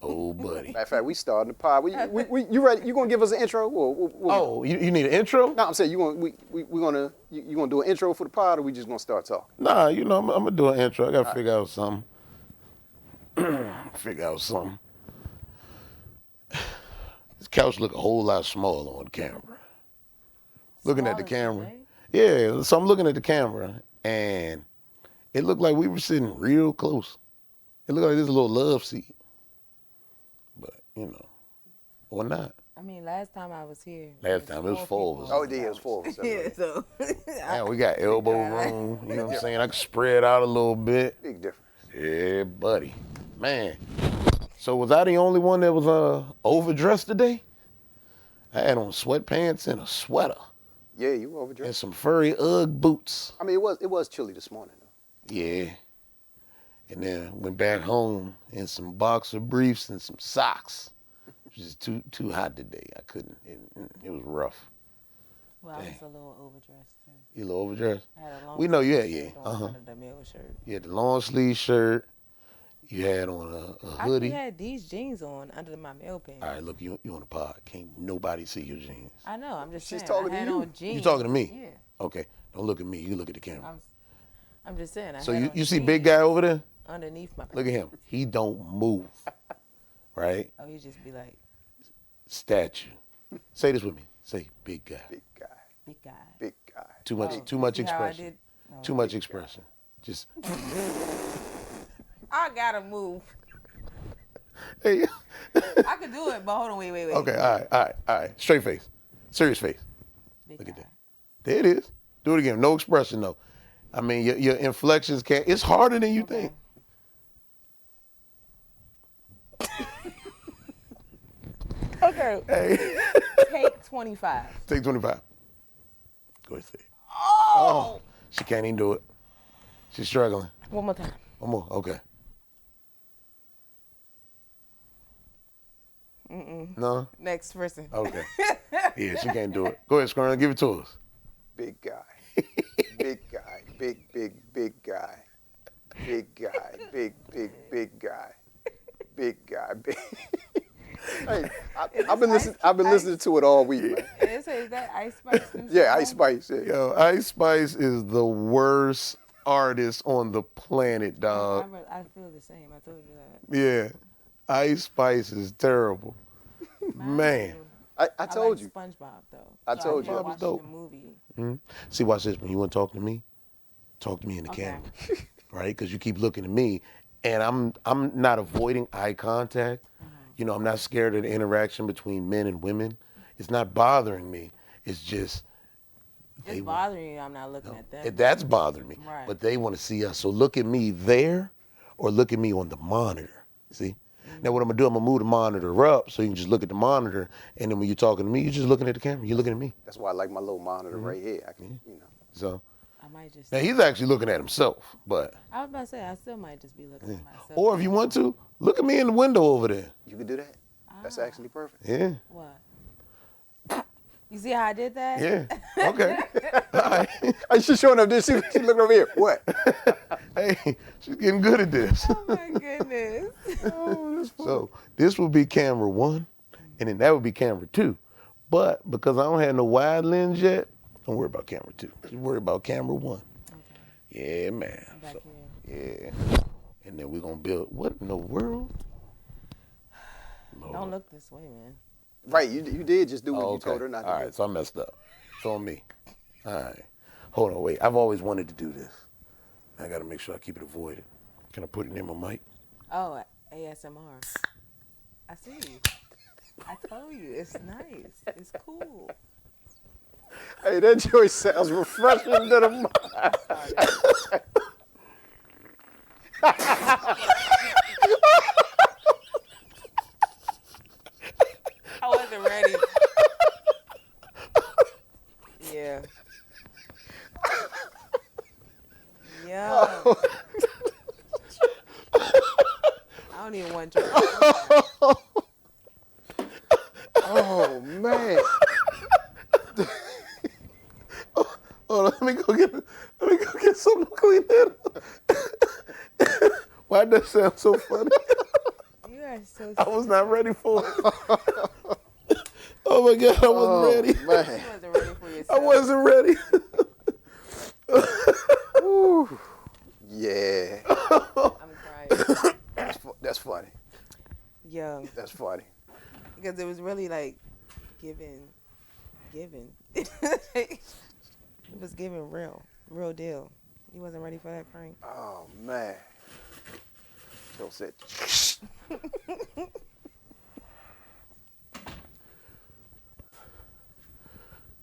Oh, buddy. Matter of fact, we starting the pod. You ready? You gonna give us an intro? Oh, you need an intro? No, I'm saying you gonna do an intro for the pod, or we just gonna start talking? Nah, I'm gonna do an intro. I gotta figure out something. This couch look a whole lot smaller on camera. Looking at the camera. Yeah, so I'm looking at the camera, and it looked like we were sitting real close. It looked like this little love seat. But, or not. I mean, last time I was here. Last time it was 4 of us. Oh, yeah, it was 4 of us. Yeah, so. Man, we got elbow room, you know what I'm saying? I can spread out a little bit. Big difference. Yeah, buddy. Man. So was I the only one that was overdressed today? I had on sweatpants and a sweater. Yeah, you were overdressed. And some furry Ugg boots. I mean, it was chilly this morning, though. Yeah. And then went back home in some boxer briefs and some socks. It was just too hot today. I couldn't. It was rough. Well, I was a little overdressed, too. You a little overdressed? I had a long We know you had, sleeve yeah. on under the middle shirt. You had the long sleeve shirt. You had on a hoodie. I had these jeans on under my male pants. All right, look, you on the pod. Can't nobody see your jeans. I know. I'm just She's saying. talking I to had you. on jeans. You talking to me? Yeah. Okay. Don't look at me. You look at the camera. I'm just saying. So you see big guy over there? Underneath my pants. Look at him. He don't move. Right? Oh, he just be like, Statue. Say this with me. Say big guy. Big guy. big guy. Big guy. Too much Oh, see how I expression. did? Oh. Too much expression. Just I gotta move. hey. I could do it, but hold on, wait. Okay, all right. Straight face. Serious face. Big Look at guy. that. There it is. Do it again. No expression though. I mean your inflections can't it's harder than you think. Okay. Hey. Take 25. Take 25. Go ahead, say it. Oh! She can't even do it. She's struggling. One more time. One more. Okay. No? Next person. Okay. Yeah, she can't do it. Go ahead, Skern. Give it to us. Big guy. Big guy. Big guy. Big guy. Big guy. Big guy. Big. Hey, I've been listening to it all week, man. Is that Ice Spice? Yeah, Ice Spice. Yeah. Yo, Ice Spice is the worst artist on the planet, dog. I feel the same. I told you that. Yeah. Ice Spice is terrible. Man. I told you. SpongeBob though. I told you. I SpongeBob is watched dope. the movie. Mm-hmm. See, watch this. When you want to talk to me, talk to me in the Okay. camera, right? Because you keep looking at me, and I'm not avoiding eye contact. You know, I'm not scared of the interaction between men and women. It's not bothering me. It's just It's bothering you. I'm not looking at them. that's bothering me. Right. But they want to see us. So look at me there, or look at me on the monitor. See. Now what I'm gonna do? I'm gonna move the monitor up so you can just look at the monitor, and then when you're talking to me, you're just looking at the camera. You're looking at me. That's why I like my little monitor right here. I can, So. I might just. Now he's actually looking at himself, but. I was about to say I still might just be looking at myself. Or if you want to, look at me in the window over there. You can do that. That's actually perfect. Yeah. What? You see how I did that? Yeah. Okay. All right. She's showing up. She looking over here. What? Hey, she's getting good at this. Oh my goodness. So this would be camera 1, and then that would be camera 2. But because I don't have no wide lens yet, don't worry about camera 2. Just worry about camera 1. Okay. Yeah, man. I'm back Yeah. And then we're gonna build. What in the world? Lord. Don't look this way, man. Right. You did just do what you Okay. told her not to All do. right, so I messed up. It's on me. All right. Hold on, wait. I've always wanted to do this. I got to make sure I keep it avoided. Can I put it in my mic? Oh, ASMR. I see. I told you, it's nice. It's cool. Hey, that joint sounds refreshing to the mind. I wasn't ready. Yeah. Yeah. I don't even want to. Oh man. Hold on, let me go get something to clean that up. Why'd that sound so funny? You are so I was not ready for it. Oh, Oh my God, I wasn't ready. man. You wasn't ready for I yourself. wasn't ready. Woo. Yeah. I'm crying. That's funny. Yo, That's funny. because it was really like giving. It was giving real deal. You wasn't ready for that prank. Oh, man. Joe said,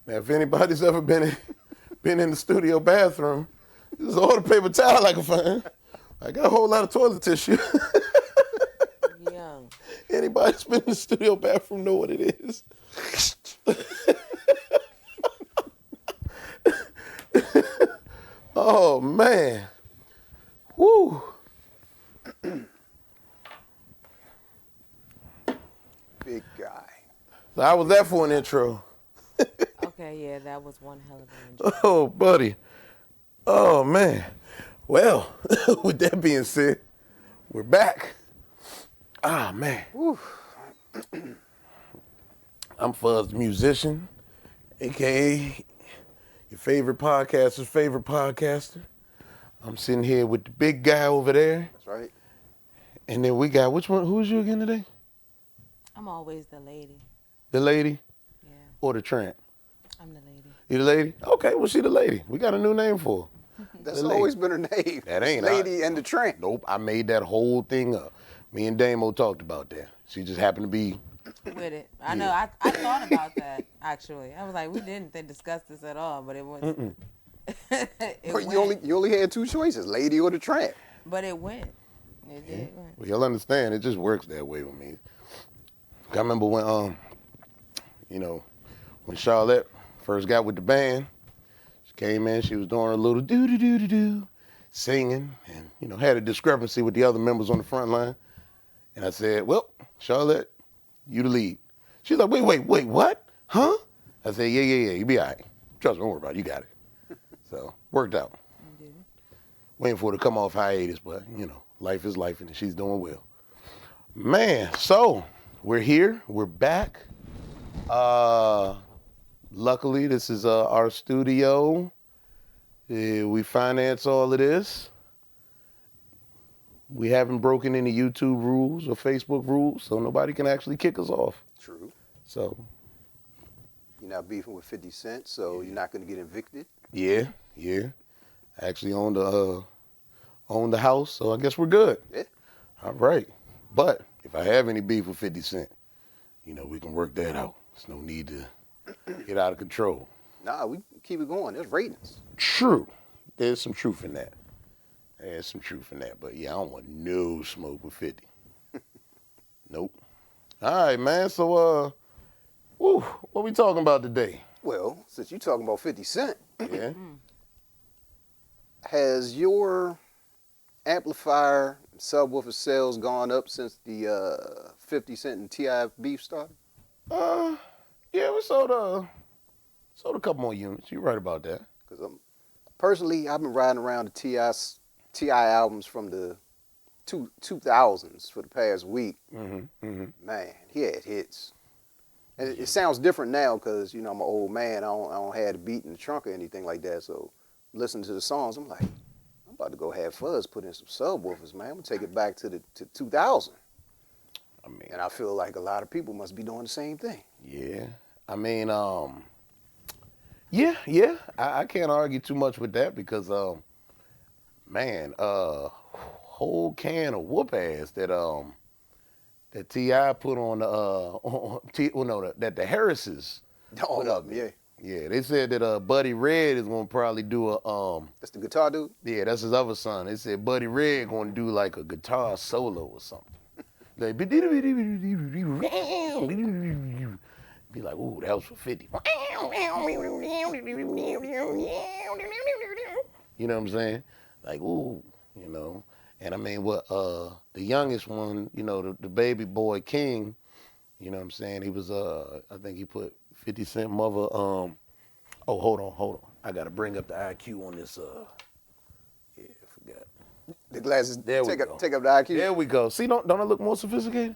Now, if anybody's ever been in the studio bathroom, this is all the paper towel I can find. I got a whole lot of toilet tissue. Young. Anybody's been in the studio bathroom know what it is. Oh man. Woo. big guy. So how was that for an intro? Okay, yeah, that was one hell of an intro. Oh, buddy. Oh man. Well, with that being said, we're back. Ah man. Woo. I'm Fuzz the musician, aka your favorite podcaster's favorite podcaster. I'm sitting here with the big guy over there. That's right. And then we got, which one? Who's you again today? I'm always the lady. The lady Yeah, or the tramp? I'm the lady. You the lady? Okay, well, she the lady. We got a new name for her. That's The lady. always been her name. That ain't Lady I- and the Tramp. Nope, I made that whole thing up. Me and Damo talked about that. She just happened to be, With it. I know, I thought about that, actually. I was like, we didn't discuss this at all, but it was. It But went. you only had two choices, Lady or the Tramp. But it went. It did went. well, you'll understand, it just works that way with me. I remember when, when Charlotte first got with the band, she came in, she was doing a little do-do-do-do-do, singing, and, had a discrepancy with the other members on the front line. And I said, well, Charlotte, you the lead. She's like, wait, what? Huh? I said, yeah, you be all right. Trust me, don't worry about it, you got it. So, worked out. I did. Waiting for her to come off hiatus, but, life is life, and she's doing well. Man, so, we're here, we're back. Luckily, this is our studio. We finance all of this. We haven't broken any YouTube rules or Facebook rules, so nobody can actually kick us off. True. So, You're not beefing with 50 Cent, so you're not going to get evicted. yeah. I actually own the house, so I guess we're good. Yeah. All right. But if I have any beef with 50 Cent, we can work that out. There's no need to get out of control. Nah, we keep it going. There's ratings. True. There's some truth in that. But yeah, I don't want no smoke with 50. Nope. All right, man. So, what we talking about today? Well, since you're talking about 50 Cent, Yeah. has your amplifier subwoofer sales gone up since the 50 Cent and T.I. beef started? Yeah, we sold a couple more units. You're right about that. Because personally, I've been riding around the T.I. albums from the 2000s for the past week. Man, he had hits. And it sounds different now because, I'm an old man. I don't have the beat in the trunk or anything like that. So listening to the songs, I'm like, I'm about to go have Fuzz put in some subwoofers, man. I'm going to take it back to 2000. I mean, And I feel like a lot of people must be doing the same thing. yeah. I mean, yeah. I can't argue too much with that because, whole can of whoop ass that T.I. put on that the Harrises All put of up. them, yeah. Yeah, they said that Buddy Red is gonna probably do a That's the guitar dude? yeah, that's his other son. They said Buddy Red gonna do like a guitar solo or something. Like be like, ooh, that was for 50. You know what I'm saying? Like, ooh, And I mean, the youngest one, the baby boy King, you know what I'm saying? He was, I think he put 50 Cent mother, oh, hold on. I got to bring up the IQ on this, yeah, I forgot. The glasses, There we take go. up the IQ. There we go. See, don't I look more sophisticated?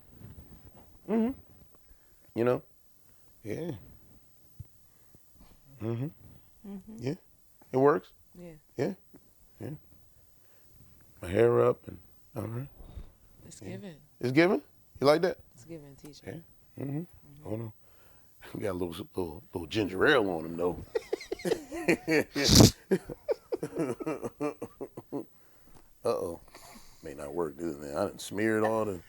Mm-hmm. You know? Yeah. Mm-hmm. Mhm. Yeah. It works. Yeah. Yeah. Yeah. My hair up and all right. It's Yeah. given. It's given? You like that? It's given, teacher. Yeah. Mm-hmm. Mhm. Hold on. We got a little ginger ale on him though. Uh-oh. May not work, this man. I done smeared all the Now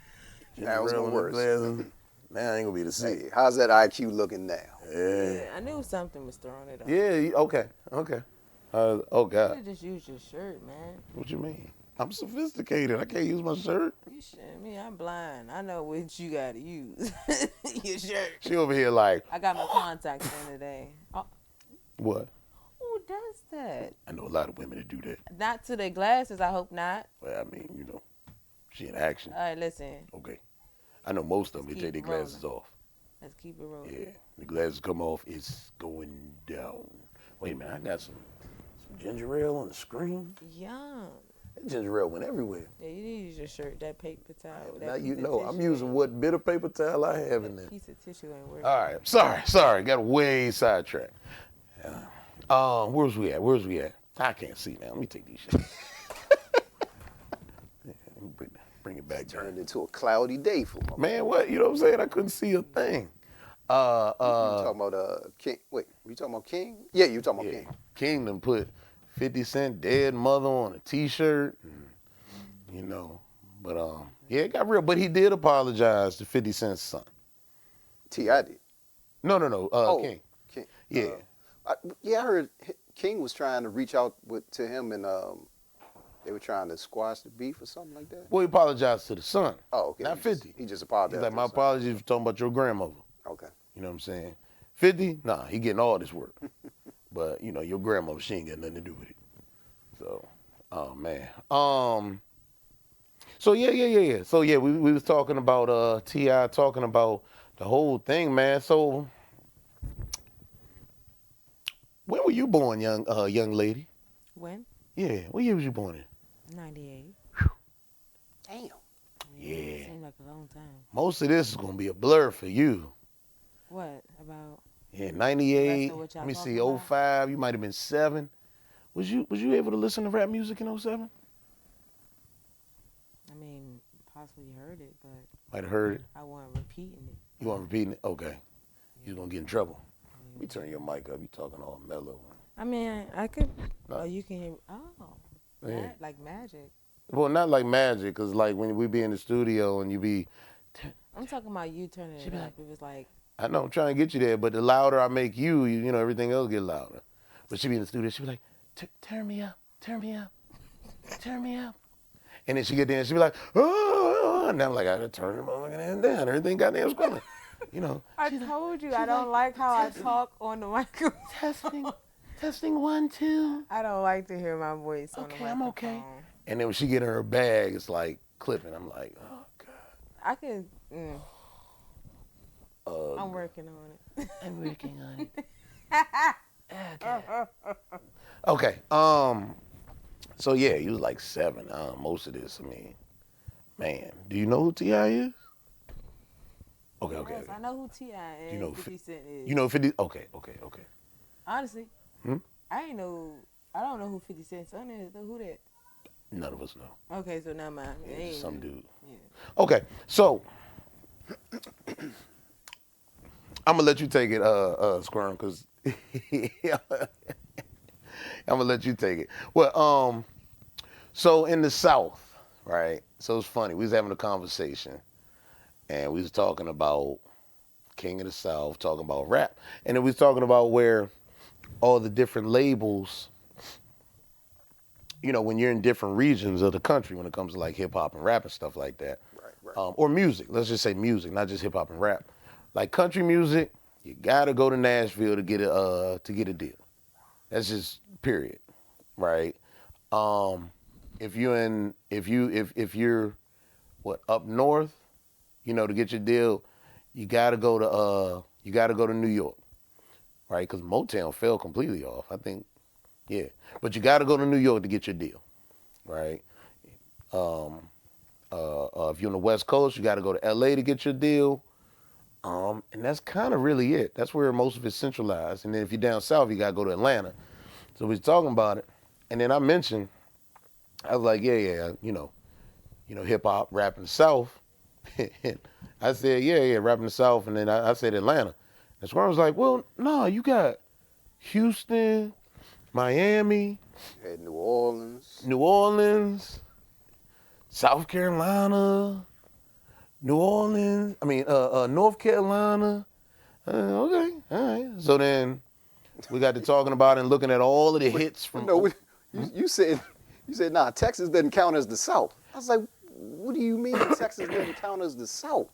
ginger it's ale gonna on the worse. glasses. Now I ain't gonna be able to see. Hey, how's that IQ looking now? Yeah. Yeah, I knew something was throwing it off. Yeah, okay. Okay. Oh You God. should just use your shirt, man. What you mean? I'm sophisticated. I can't use my shirt. You should. Me, I'm blind. I know what you gotta use. Your shirt. She over here like, I got my contacts in today. Oh, what? who does that? I know a lot of women that do that. Not to their glasses. I hope not. Well, I mean, she in action. All right, listen. Okay. I know most of them, Let's they take their keep it glasses off. Let's keep it rolling. Yeah. The glasses come off, it's going down. Wait a minute, I got some ginger ale on the screen. Yum. That ginger ale went everywhere. Yeah, you need to use your shirt. That paper towel. Now That you piece know, of I'm tissue using ain't- what bit of paper towel I have in there. That piece of tissue ain't working. All right, sorry, got way sidetracked. Where's we at? I can't see now. Let me take these shit. Yeah, let me bring it back. Turned into a cloudy day for my Man, what? You know what I'm saying? I couldn't see a thing. You talking about King? Wait, were you talking about King? Yeah, you talking about Yeah, King. Kingdom put 50 Cent dead mother on a T-shirt, but yeah, it got real. But he did apologize to 50 Cent's son. T.I. did. No, King. King. Yeah. I heard King was trying to reach out to him, and they were trying to squash the beef or something like that. Well, he apologized to the son. Oh, okay. Not 50. He just apologized. He's like, to my his son. apologies for talking about your grandmother. Okay. You know what I'm saying? 50, nah, he getting all this work. But, your grandmother, she ain't got nothing to do with it. So, oh, man. So, yeah. So, yeah, we was talking about T.I. talking about the whole thing, man. So, when were you born, young lady? When? Yeah, what year was you born in? 98. Damn. Yeah. Seemed like a long time. Most of this is going to be a blur for you. What about? Yeah, The 98. rest of what y'all Let me see, talking about? 05. You might have been 7. Was you able to listen to rap music in 07? I mean, possibly heard it, but Might have heard it. I wasn't repeating it. You want repeating it? Okay. You're going to get in trouble. Let me turn your mic up. You talking all mellow. I mean, I could. No. Oh, you can hear. Oh, Yeah. like magic. Well, not like magic, because like when we be in the studio and you be, I'm talking about you turning She it be up. It was like, I know I'm trying to get you there, but the louder I make you, everything else get louder. But she be in the studio, she be like, turn me up, turn me up, turn me up. And then she get there and she be like, oh, and I'm like, I gotta turn the motherfucking down. Everything goddamn screaming. I told you, I don't like how I talk on the microphone. testing 1, 2. I don't like to hear my voice on the Okay, microphone. I'm okay. And then when she get in her bag, it's like clipping. I'm like, oh God. I can. I'm working on it. I'm working on it. Okay. So yeah, he was like 7. Most of this, I mean, man, do you know who T.I. is? Okay. Yes, I know who T.I. and You know 50 Cent is. You know 50? Okay. Honestly, Hmm? I don't know who 50 Cent's son is. Though. Who that? None of us know. Okay, so now mine. Yeah, just some dude. Yeah. Okay, so I'm gonna let you take it, Squirm, because I'm gonna let you take it. Well, so in the South, right? So it's funny. We was having a conversation, and we was talking about King of the South, talking about rap, and then we was talking about where all the different labels. When you're in different regions of the country, when it comes to like hip hop and rap and stuff like that, Right. or music. Let's just say music, not just hip hop and rap. Like country music, you gotta go to Nashville to get a deal. That's just period, right? If you're up north, to get your deal, you gotta go to New York, right? Because Motown fell completely off. I think, yeah. But you gotta go to New York to get your deal, right? If you're on the West Coast, you gotta go to LA to get your deal. And that's kind of really it. That's where most of it's centralized. And then if you're down south, you got to go to Atlanta. So we was talking about it. And then I mentioned, I was like, yeah, hip hop, rap in the South. I said, yeah, rap in the South. And then I said Atlanta. And Squirm was like, well, no, you got Houston, Miami, You had New Orleans. New Orleans, South Carolina, North Carolina. Okay, all right. So then we got to talking about and looking at all of the hits from. No, you said nah. Texas doesn't count as the South. I was like, what do you mean Texas doesn't count as the South?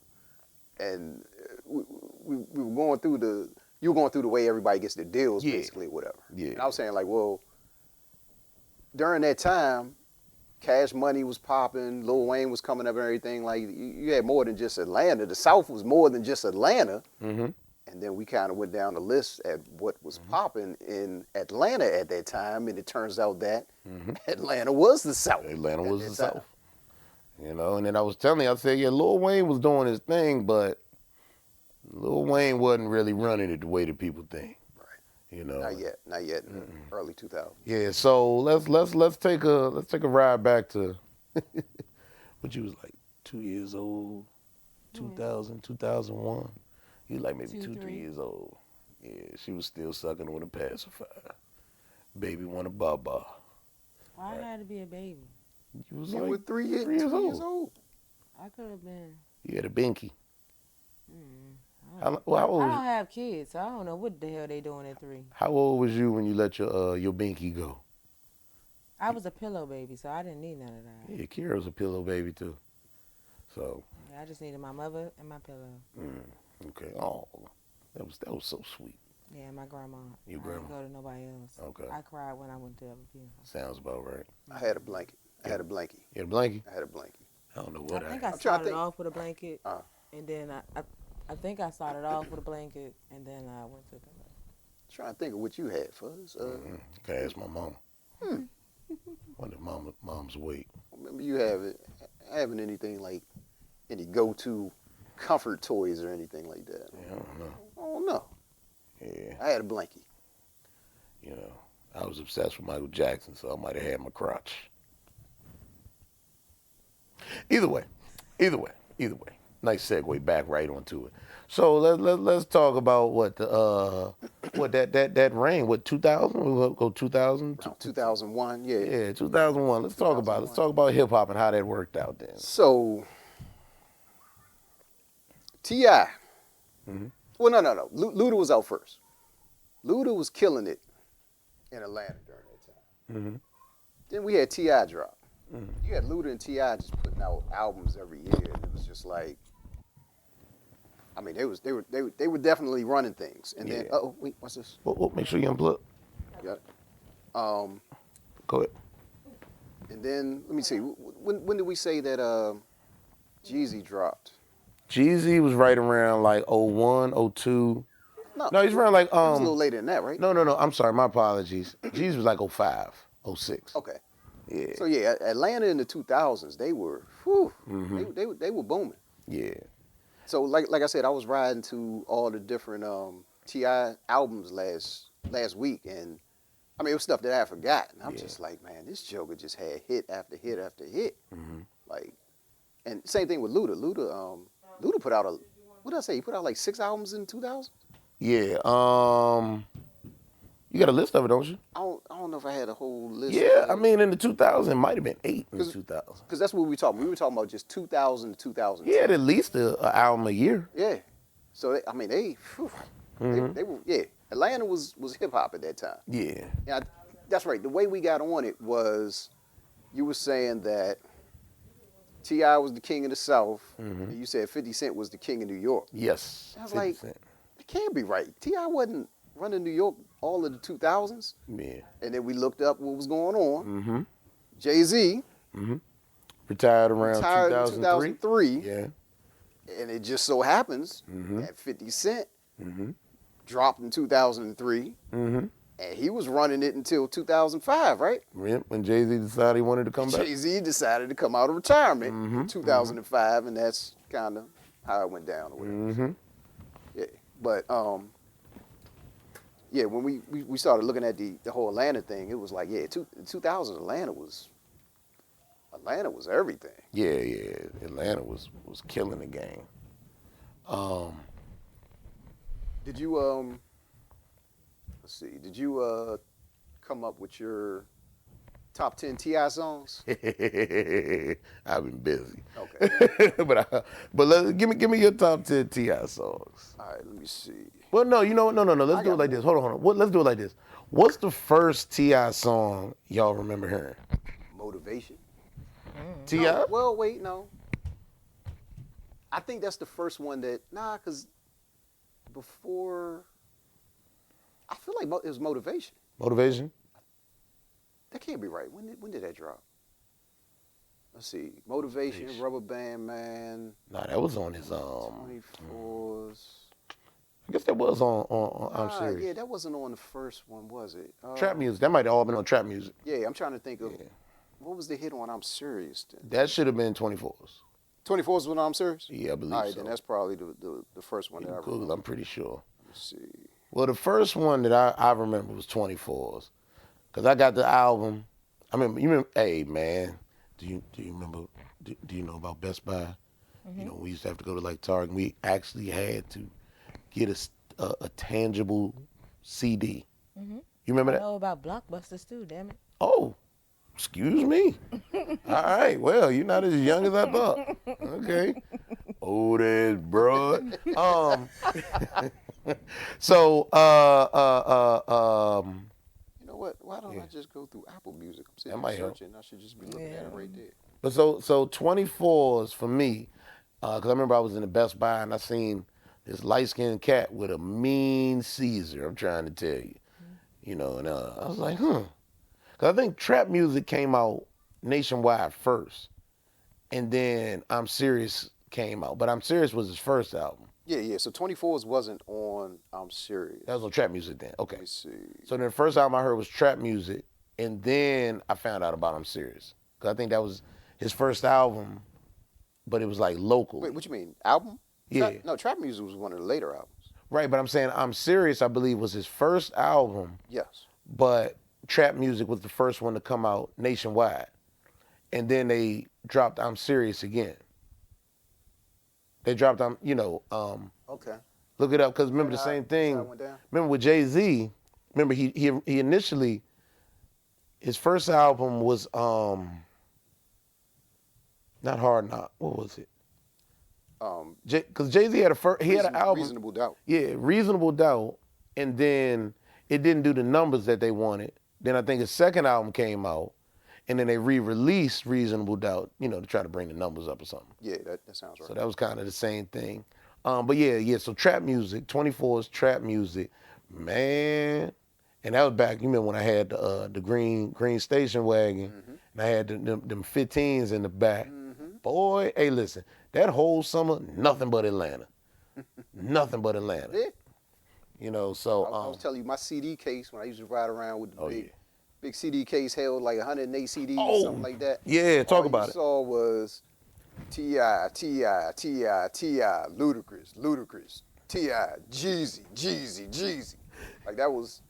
And we were going through you were going through the way everybody gets their deals, basically, whatever. Yeah. And I was saying like, well, during that time, Cash Money was popping, Lil Wayne was coming up and everything. Like you had more than just Atlanta. The South was more than just Atlanta. Mm-hmm. And then we kind of went down the list at what was popping in Atlanta at that time, and it turns out that Atlanta was the South. Atlanta was the South. And then I was telling you, I said, yeah, Lil Wayne was doing his thing, but Lil Wayne wasn't really running it the way that people think. Right. Not yet in the early 2000s. Yeah, so let's take a ride back to what you was like 2 years old, 2000, 2001. You was like maybe 3 years old. Yeah, she was still sucking on a pacifier. Baby want a baba. Why I had to be a baby? You was You like were 3 years, 3 years 2 years old. old. I could have been. You had a binky. I How old don't have kids, so I don't know what the hell they doing at 3. How old was you when you let your binky go? I was a pillow baby, so I didn't need none of that. Yeah, Kira was a pillow baby too. So. Yeah, I just needed my mother and my pillow. Okay. Oh, that was so sweet. Yeah, my grandma. Your I grandma. didn't go to nobody else. Okay. I cried when I went to other people. Sounds about right. I had a blanket. I had a blankie. You had a blankie? I had a blankie. I don't know what I think I I had. started off with a blanket, Uh. and then I think I started off with a blanket, and then I went to pillow. Trying to think of what you had, Fuzz. Okay, ask my mom. Wonder if mom's awake. Remember you having anything like any go-to comfort toys or anything like that? Yeah, I don't know. I don't know. Yeah, I had a blankie. I was obsessed with Michael Jackson, so I might have had my crotch. Either way. Nice segue back right onto it. So let's talk about that reign. What 2000? We'll go 2000. 2001, yeah. Yeah, 2001. Let's talk about hip hop and how that worked out then. So T.I. Well, no. Luda was out first. Luda was killing it in Atlanta during that time. Then we had T.I. drop. You had Luda and T.I. just putting out albums every year, and it was just like, I mean, they were definitely running things. And then, wait, what's this? Well, make sure you unplug. Got it. Go ahead. And then let me see. When did we say that Jeezy dropped? Jeezy was right around like 01, 02. No, he's around like It was a little later than that, right? No. I'm sorry, my apologies. Jeezy was like 05, 06. Okay. Yeah. So yeah, Atlanta in the 2000s, they were, they were booming. Yeah. So like I said, I was riding to all the different T.I. albums last week, and I mean it was stuff that I had forgotten. I'm just like, man, this Joker just had hit after hit after hit. Like, and same thing with Luda. Luda put out what did I say? He put out like 6 albums in 2000. Yeah. You got a list of it, don't you? I don't know if I had a whole list. Yeah, I mean in the 2000s, it might have been 8 in the 2000s. Because that's what we were talking. We were talking about just 2000 to 2000. He had at least an album a year. Yeah. So they were, yeah. Atlanta was hip hop at that time. Yeah. And that's right. The way we got on it was, you were saying that T.I. was the king of the South, and you said 50 Cent was the king of New York. Yes. I was like, it can't be right. T.I. wasn't running New York all of the 2000s. Yeah. And then we looked up what was going on. Jay-Z Retired around in 2003. Yeah. And it just so happens that 50 Cent dropped in 2003. And he was running it until 2005, right? When Jay-Z decided he wanted to come back. Jay-Z decided to come out of retirement in 2005, and that's kind of how it went down or whatever. Yeah, but yeah, when we started looking at the whole Atlanta thing, it was like, yeah, 2000 Atlanta was everything. Yeah, yeah. Atlanta was killing the game. Um, Did you let's see, did you come up with your top 10 Ti songs? I've been busy, Okay. give me your top 10 Ti songs. All right, let me see. Well, no, you know what? No. Let's I do it got like more. this. Hold on. Let's do it like this. What's the first Ti song y'all remember hearing? Motivation. Ti? No, well, wait, no. I think that's the first one that cause before I feel like it was Motivation. Motivation? That can't be right. When did that drop? Let's see. Motivation, Rubber Band Man, Nah, that was on his 24s. I guess that was on I'm Serious. Yeah, that wasn't on the first one, was it? Trap music. That might have all been on trap music. Yeah, I'm trying to think of Yeah. what was the hit on I'm Serious then? That should have been 24s. 24s when I'm Serious? Yeah, I believe All right, so. then that's probably the first one that I Google, remember. I'm pretty sure. Let's see. Well, the first one that I remember was 24s. Because I got the album. I remember, hey, man, do you remember, do you know about Best Buy? Mm-hmm. You know, we used to have to go to like Target. We actually had to get a tangible CD. Mm-hmm. You remember I that? know about Blockbusters too. Damn it. Oh, excuse me. All right, well, you're not as young as I thought. Okay. Old ass broad. So, You know what? Why don't Yeah. I just go through Apple Music? I'm That sitting might here help. searching. I should just be looking at it right there. But so 24s for me, because I remember I was in the Best Buy and I seen this light skinned cat with a mean Caesar. I'm trying to tell you, you know, and I was like, because I think trap music came out nationwide first, and then I'm Serious came out. But I'm Serious was his first album. Yeah. So 24s wasn't on I'm Serious. That was on trap music then. Okay. Let me see. So then the first album I heard was trap music, and then I found out about I'm Serious. Because I think that was his first album, but it was like local. Wait, what you mean? Album? Yeah. No, Trap Music was one of the later albums. Right, but I'm saying I'm Serious, I believe, was his first album, Yes. but trap music was the first one to come out nationwide. And then they dropped I'm Serious again. They dropped Okay. look it up, because remember the How- same that's thing. how it went down? Remember with Jay-Z, remember he initially, his first album was not Hard Knock. What was it? Because Jay-Z had he had an album. Reasonable Doubt. Yeah, Reasonable Doubt, and then it didn't do the numbers that they wanted. Then I think his second album came out, and then they re-released Reasonable Doubt, to try to bring the numbers up or something. Yeah, that sounds right. So that was kind of the same thing. But yeah. So trap music, 24's trap music, man. And that was back. You remember when I had the green station wagon, and I had them 15s in the back. Boy, hey, listen, that whole summer, nothing but Atlanta, nothing but Atlanta. Yeah. So I was telling you, my CD case, when I used to ride around with the yeah. big CD case held like 108 CDs, Oh, something like that. yeah, talk about All it. you saw was T.I., Ludacris, T.I., Jeezy. Like that was,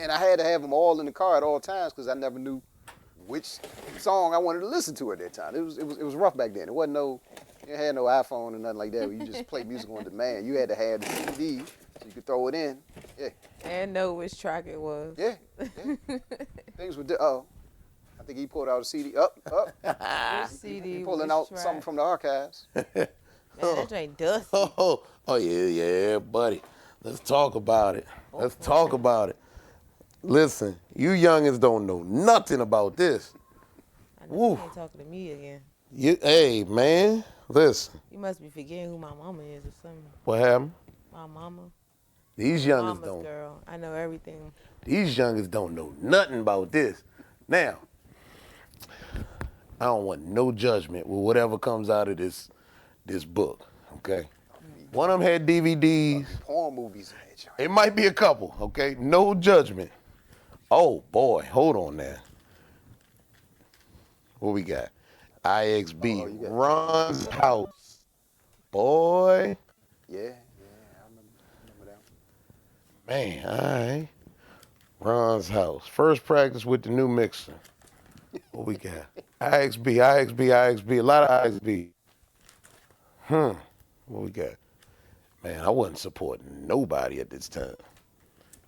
and I had to have them all in the car at all times because I never knew which song I wanted to listen to at that time. It was rough back then. It wasn't you had no iPhone or nothing like that where you just play music on demand. You had to have the CD so you could throw it in. Yeah. And know which track it was. Yeah. Things were, I think he pulled out a CD. Which CD, He pulling which out track? something from the archives. Man, that joint dusty. Oh yeah, buddy. Let's talk about it. Let's talk about it. Listen, you youngins don't know nothing about this. I know Woo. you ain't talking to me again. Hey, man, listen. You must be forgetting who my mama is or something. What happened? My mama. These youngins Mama's don't. girl. I know everything. These youngins don't know nothing about this. Now, I don't want no judgment with whatever comes out of this book. Okay. One of them had DVDs. Porn movies in that joint. It might be a couple. Okay. No judgment. Oh boy, hold on now. What we got? IXB, you got- Ron's house. Boy. Yeah, I remember Man, all right. Ron's house. First practice with the new mixer. What we got? IXB, IXB, IXB. A lot of IXB. What we got? Man, I wasn't supporting nobody at this time.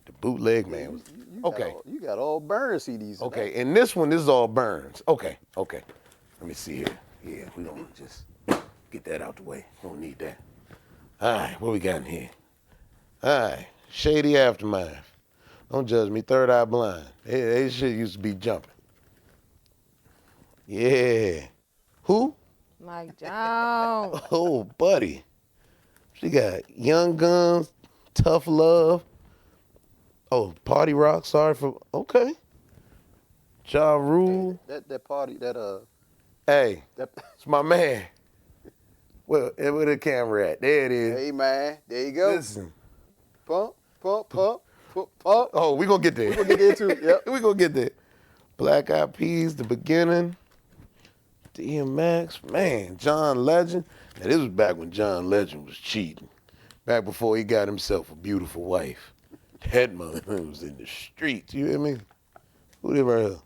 The bootleg man was okay. You got all burn CDs. Okay, and this one, this is all Burns. Okay. Let me see here. Yeah, we gonna just get that out the way. Don't need that. All right, what we got in here? All right, Shady Aftermath. Don't judge me, Third Eye Blind. They shit used to be jumping. Yeah. Who? Mike Jones. Oh, buddy. She got Young Guns, Tough Love. Oh, Party Rock, sorry for, okay. Ja Rule. That party, Hey, that it's my man. Well, where the camera at? There it is. hey man, there you go. Listen. Pump. Oh, we gonna get there. We're gonna get into it. Yep. We gonna get there. Black Eyed Peas, The Beginning. DMX, man, John Legend. Now, this was back when John Legend was cheating. Back before he got himself a beautiful wife. That mother was in the streets, you hear me? Who did right here?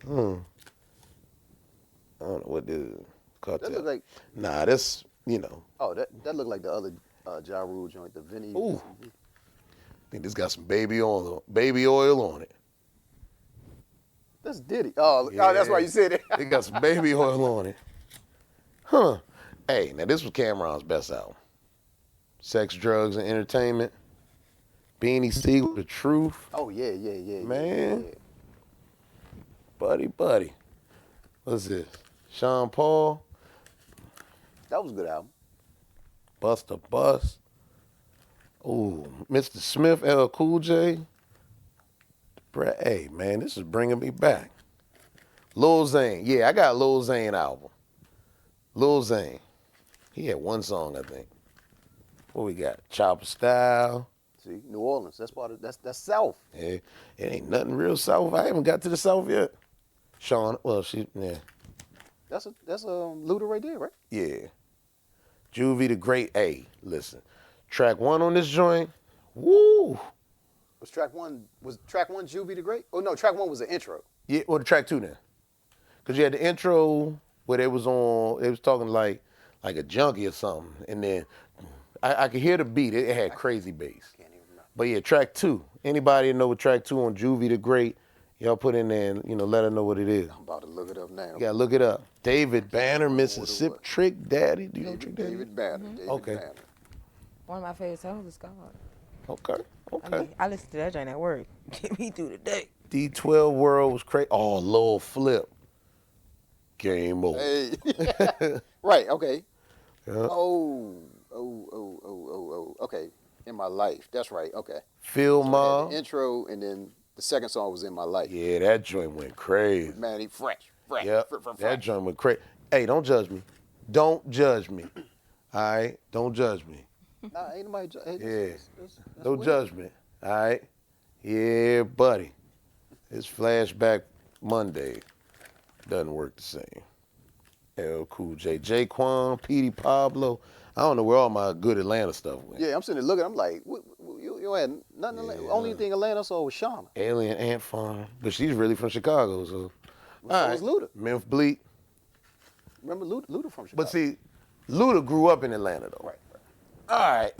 I don't know what this is. Cartel. That look like. Nah, that's, you know. Oh, that looked like the other Ja Rule joint, the Vinny. Ooh. I think this got some baby oil on it. That's Diddy. Oh, Yeah. that's why you said it. It got some baby oil on it. Hey, now this was Cameron's best album. Sex, Drugs, and Entertainment. Beanie Siegel, The Truth. Oh yeah. Man. Yeah. Buddy. What's this? Sean Paul. That was a good album. Buster Bust. Ooh, Mr. Smith, L. Cool J. Hey, man, this is bringing me back. Lil Zane. Yeah, I got a Lil Zane album. Lil Zane. He had one song, I think. What we got? Chopper Style. See, New Orleans. That's part of that's South. Yeah, it ain't nothing real South. I haven't got to the South yet. Sean, well, yeah. That's Luda right there, right? Yeah. Juvie the Great. Hey, listen. Track 1 on this joint. Woo! Was track one Juvie the Great? Oh no, track 1 was the intro. Yeah, or the track 2 then. Because you had the intro where they was talking like a junkie or something. And then I could hear the beat. It had crazy bass. Can't even remember. But yeah, track 2. Anybody know what track 2 on Juvie the Great, y'all put in there and, let her know what it is. I'm about to look it up now. You gotta look it up. David Banner, Mississippi, Trick Daddy. Do you know Trick Daddy? David Banner. David Okay. Banner. One of my favorite songs is God. Okay. I mean, I listen to that joint at work. Get me through the day. D12 World was crazy. Oh, Lil Flip. Game over. Hey. Right, okay. Yeah. Oh. Okay. In My Life. That's right. Okay. Phil So I Ma. had the intro, and then the second song was In My Life. Yeah, that joint went crazy. Man, he fresh. Yep. That joint went crazy. Hey, don't judge me. Don't judge me. All right? Don't judge me. Nah, ain't nobody. Hey, Yeah. that's No weird. judgment. All right? Yeah, buddy. It's Flashback Monday. Doesn't work the same. L. Cool J. Jaquan, Petey Pablo. I don't know where all my good Atlanta stuff went. Yeah, I'm sitting there looking. I'm like, you had nothing. Yeah. Only thing Atlanta saw was Shauna. Alien Ant Farm. But she's really from Chicago, so. So was Luda. Memphis Bleak. Remember Luda from Chicago? But see, Luda grew up in Atlanta, though. Right. All right.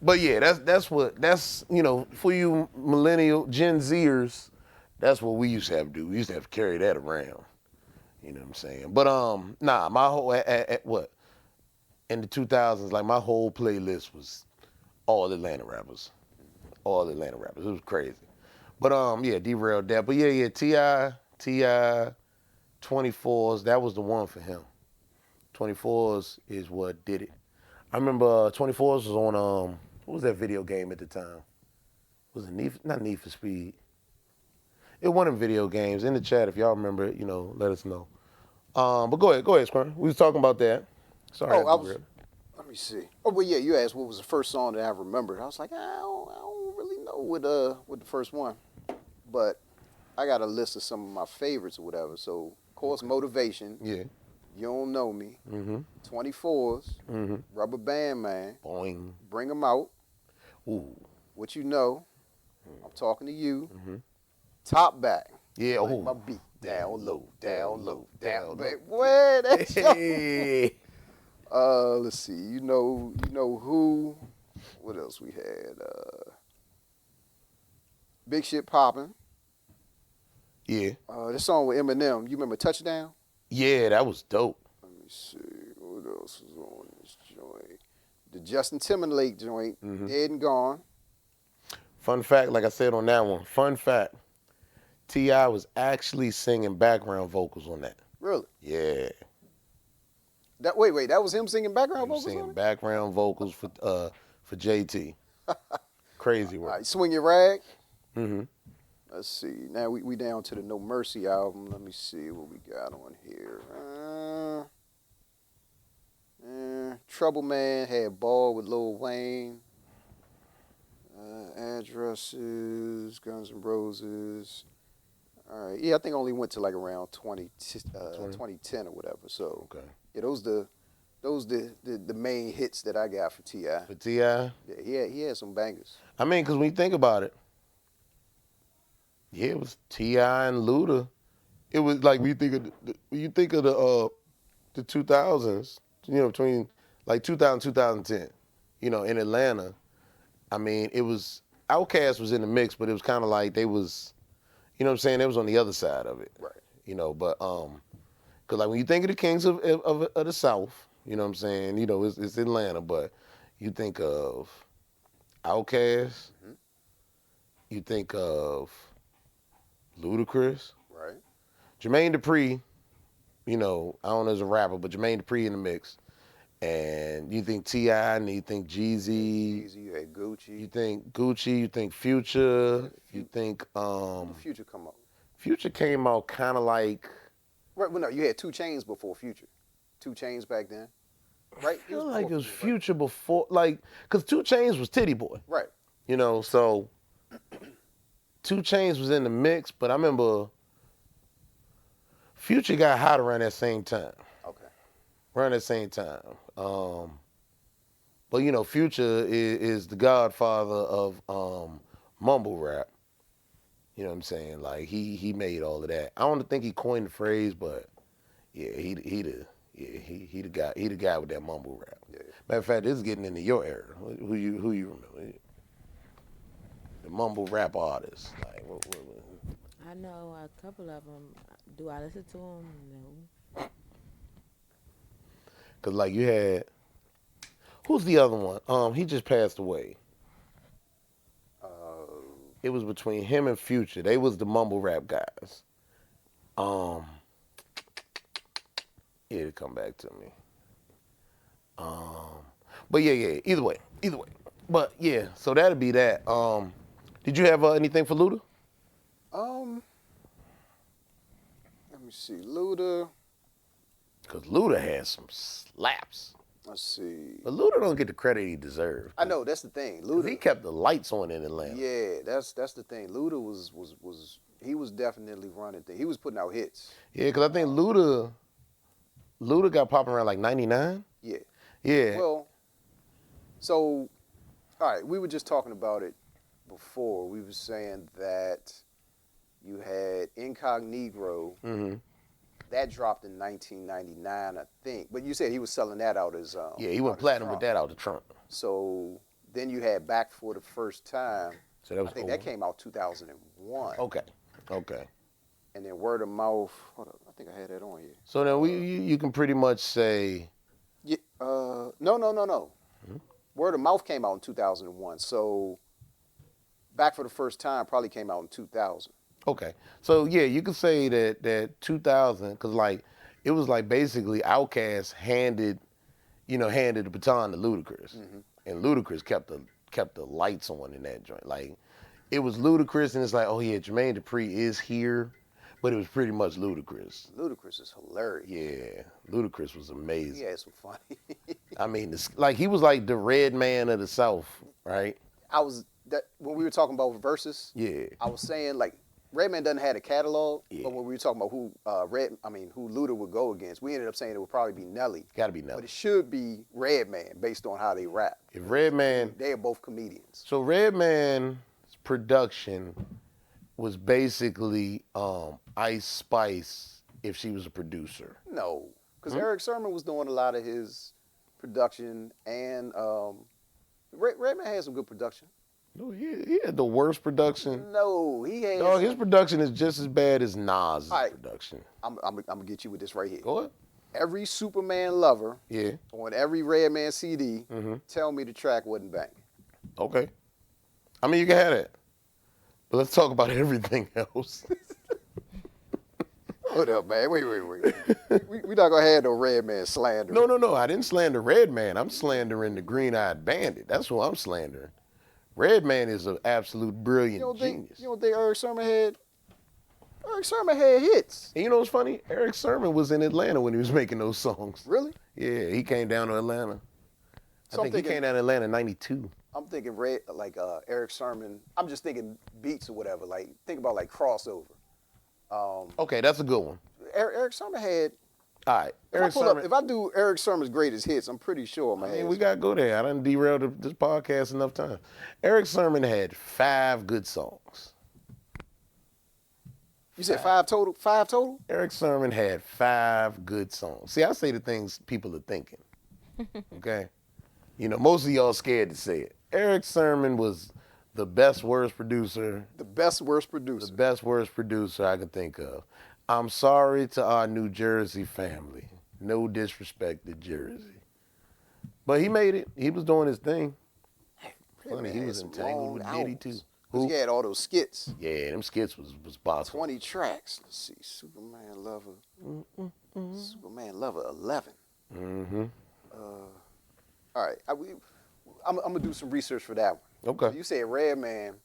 But yeah, that's for you millennial Gen Zers, that's what we used to have to do. We used to have to carry that around. You know what I'm saying? But nah, my whole what? In the 2000s, like my whole playlist was all Atlanta rappers. All Atlanta rappers. It was crazy. But yeah, derailed that. But yeah, T.I., 24s, that was the one for him. 24s is what did it. I remember 24s was on what was that video game at the time? Was it not Need for Speed? It one of them video games. In the chat, if y'all remember it, let us know. But go ahead, Squirm. We was talking about that. Sorry. Let me see. Oh, but yeah, you asked what was the first song that I remembered. I was like, I don't really know what the first one. But I got a list of some of my favorites or whatever. So, of course, Motivation. Yeah. You Don't Know Me. Mm-hmm. 24s. Mm-hmm. Rubber Band Man. Boing. Bring 'Em Out. Ooh. What You Know. I'm talking to you. Mm-hmm. Top back. Yeah. Like Oh. my beat. Down low, down low, down. low. But where that's Hey. let's see. You know who? What else we had? Big Shit Poppin'. Yeah. This song with Eminem. You remember Touchdown? Yeah, that was dope. Let me see. What else was on this joint? The Justin Timberlake joint. Mm-hmm. Dead and Gone. Fun fact, like I said on that one. Fun fact. T.I. was actually singing background vocals on that. Really? Yeah. Wait. That was him singing background He was vocals on singing it? background vocals for JT. Crazy All work. right, Swing Your Rag. Mm-hmm. Let's see. Now we down to the No Mercy album. Let me see what we got on here. Trouble Man had Ball with Lil Wayne. Addresses, Guns N' Roses. All right. Yeah, I think I only went to like around 2010 or whatever. So Okay. yeah, those the main hits that I got for T.I. For T.I.? Yeah, he had some bangers. I mean, because when you think about it, yeah, it was T.I. and Luda. It was like when you think of the 2000s, between like 2000 2010, in Atlanta. I mean, it was Outkast was in the mix, but it was kind of like they was, you know what I'm saying? They was on the other side of it. Right. But because like when you think of the Kings of the South, you know what I'm saying? It's Atlanta, but you think of Outkast, Mhm. you think of Ludacris, Right. Jermaine Dupri. I don't know as a rapper, but Jermaine Dupri in the mix. And you think T.I., and you think Jeezy, Easy. You had Gucci. you think Gucci, you think Future, you think When did Future come out? Future came out kind of like, Right. Well, no, you had 2 Chainz before Future. 2 Chainz back then. Right. I feel like it was Future, Future before, like, because 2 Chainz was Titty Boy, Right. so 2 Chainz was in the mix, but I remember Future got hot around that same time. Okay. Around that same time. But Future is the godfather of mumble rap. You know what I'm saying? Like he made all of that. I don't think he coined the phrase, but yeah, he the guy with that mumble rap. Yeah. Matter of fact, this is getting into your era. Who you remember? The mumble rap artists. Like what? I know a couple of them. Do I listen to them? No. Cause like you had, who's the other one? He just passed away. Uh, It was between him and Future. They was the mumble rap guys. It'll come back to me. But yeah. Either way. But yeah, so that'll be that. Did you have anything for Luda? Let me see. Luda. Cause Luda has some slaps. Let's see. But Luda don't get the credit he deserved. I know that's the thing. 'Cause Luda. he kept the lights on in Atlanta. Yeah, that's the thing. Luda was definitely running things. He was putting out hits. Yeah, cause I think Luda got popping around like 99. Yeah. Yeah. Well, so, all right, we were just talking about it before. We were saying that you had Incognito. Mm-hmm. That dropped in 1999, I think. But you said he was selling that out as Yeah, he went out as platinum with trunk. that out the trunk. So then you had Back for the First Time. So that was I think that came out 2001. Okay. And then Word of Mouth. Hold up, I think I had that on here. So then you can pretty much say, Yeah. No. Mm-hmm. Word of Mouth came out in 2001. So Back for the First Time probably came out in 2000. okay. So yeah, you could say that 2000, cause like it was like basically Outkast handed the baton to Ludacris, and Ludacris kept the lights on in that joint. Like it was Ludacris, and it's like, oh yeah, Jermaine Dupri is here, but it was pretty much Ludacris. Ludacris is hilarious. Yeah, Ludacris was amazing. He had some funny. I mean, like he was like the red man of the South, right? When we were talking about verses. Yeah. I was saying like Redman doesn't have a catalog, Yeah. but when we were talking about who Luda would go against, we ended up saying it would probably be Nelly. Got to be But Nelly. it should be Redman based on how they rap. If Redman, They are both comedians. so Redman is production was basically Ice Spice if she was a producer. No, because Eric Sermon was doing a lot of his production, and Redman had some good production. No, he had the worst production. No, he had. No, his production is just as bad as Nas' right. production. I'm gonna get you with this right here. Go ahead. Every Superman lover Yeah. on every Redman CD tell me the track wasn't banging. Okay. I mean, you can have that. But let's talk about everything else. Hold up, man. Wait. we not gonna have no Redman slander. No. I didn't slander Redman. I'm slandering the Green-Eyed Bandit. That's who I'm slandering. Redman is an absolute brilliant genius. You don't think Eric Sermon had? Eric Sermon had hits. And you know what's funny? Eric Sermon was in Atlanta when he was making those songs. Really? Yeah, he came down to Atlanta. I think he came down to Atlanta in '92. I'm thinking Eric Sermon. I'm just thinking beats or whatever. Like think about like crossover. Okay, that's a good one. Eric Sermon had. All right, If I do Eric Sermon's greatest hits, I'm pretty sure, man. I mean, we got to go there. I done derailed this podcast enough times. Eric Sermon had 5 good songs. You said 5 total? 5 total? Eric Sermon had 5 good songs. See, I say the things people are thinking. Okay? You know, most of y'all scared to say it. Eric Sermon was the best worst producer. The best worst producer. The best worst producer I could think of. I'm sorry to our New Jersey family. No disrespect to Jersey. But he made it. He was doing his thing. Funny, he was entangled with Diddy too. He had all those skits. Yeah, them skits was boss. 20 tracks. Let's see. Superman Lover. Superman Lover 11. Mm-hmm. All right. I'm going to do some research for that one. Okay. You said Redman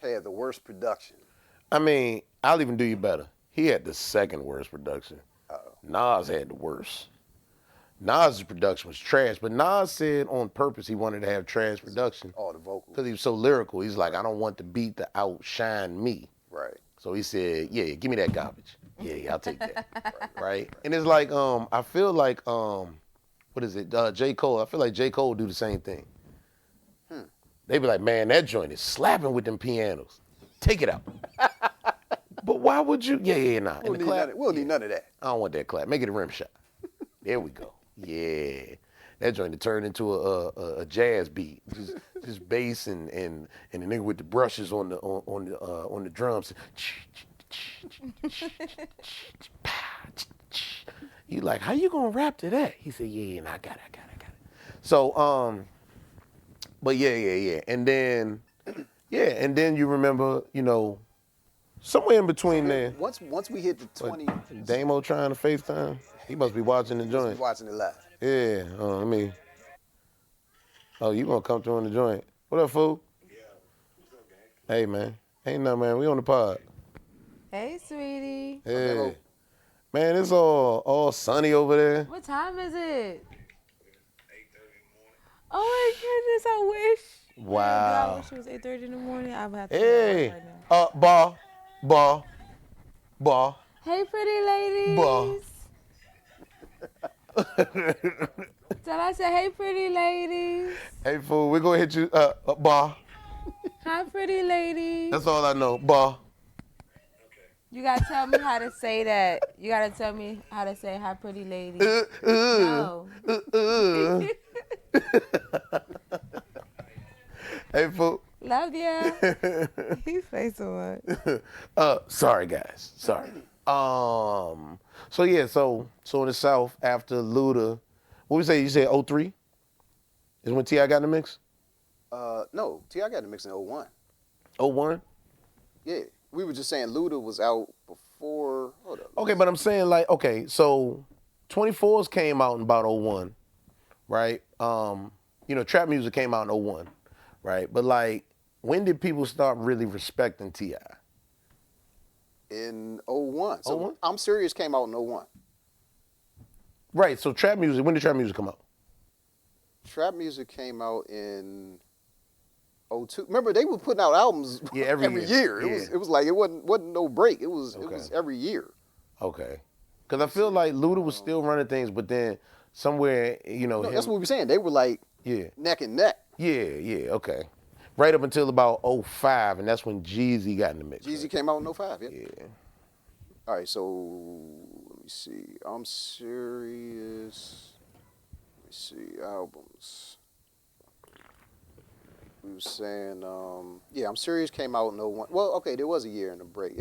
had the worst production. I mean, I'll even do you better. He had the second worst production. Nas had the worst. Nas' production was trash, but Nas said on purpose he wanted to have trash production. All the vocals. Because he was so lyrical. He's like, I don't want the beat to outshine me. Right. So he said, yeah, give me that garbage. Yeah, I'll take that. Right. And it's like, I feel like, what is it? J. Cole. I feel like J. Cole do the same thing. They be like, man, that joint is slapping with them pianos. Take it out. But why would you? Yeah, nah. We'll need none of that. I don't want that clap. Make it a rim shot. There we go. Yeah. That joint turned into a jazz beat. Just bass and the nigga with the brushes on the drums. You like, how you gonna rap to that? He said, yeah, I got it. So, but yeah. And then you remember, you know, somewhere in between there. Once we hit the 20. Damo trying to FaceTime? He must be watching the joint. He's watching it live. Yeah. You gonna come through on the joint. What up, fool? Yeah. What's up, gang? Hey, man. Ain't nothing, man. We on the pod. Hey, sweetie. Hey. Man, it's all sunny over there. What time is it? 8:30 in the morning. Oh my goodness, I wish. Wow. I wish it was 8:30 in the morning. I would have to Hey. go right now. Bar. Hey, pretty ladies. Bah. Tell I said, hey, pretty ladies. Hey, fool, we're gonna hit you, bar. Hi, pretty ladies. That's all I know, bar. You gotta tell me how to say that. You gotta tell me how to say hi, pretty ladies. No. Hey, fool. Love ya. He say so much. Sorry, guys. Sorry. So in the South, after Luda, what we say? You said 03? Is when T.I. got in the mix? No, T.I. got in the mix in 01. 01? Yeah. We were just saying Luda was out before. Hold up. Okay, but I'm saying like, okay, so 24s came out in about 01, right? You know, trap music came out in 01, right? But like, when did people start really respecting T.I.? In 01. So 01? I'm Serious came out in 01. Right, so trap music, when did trap music come out? Trap music came out in 02. Remember, they were putting out albums every year. Yeah. It was like it wasn't no break. It was every year. Okay. Because I feel like Luda was still running things, but then somewhere, you know. No, that's what we were saying. They were like Yeah. neck and neck. Yeah, okay. right up until about 05, and that's when Jeezy got in the mix. Jeezy right? came out in 05, yeah. Yeah. All right, so let me see. I'm Serious. Let me see, albums. We were saying, yeah, I'm Serious came out in 01. Well, okay, there was a year in the break.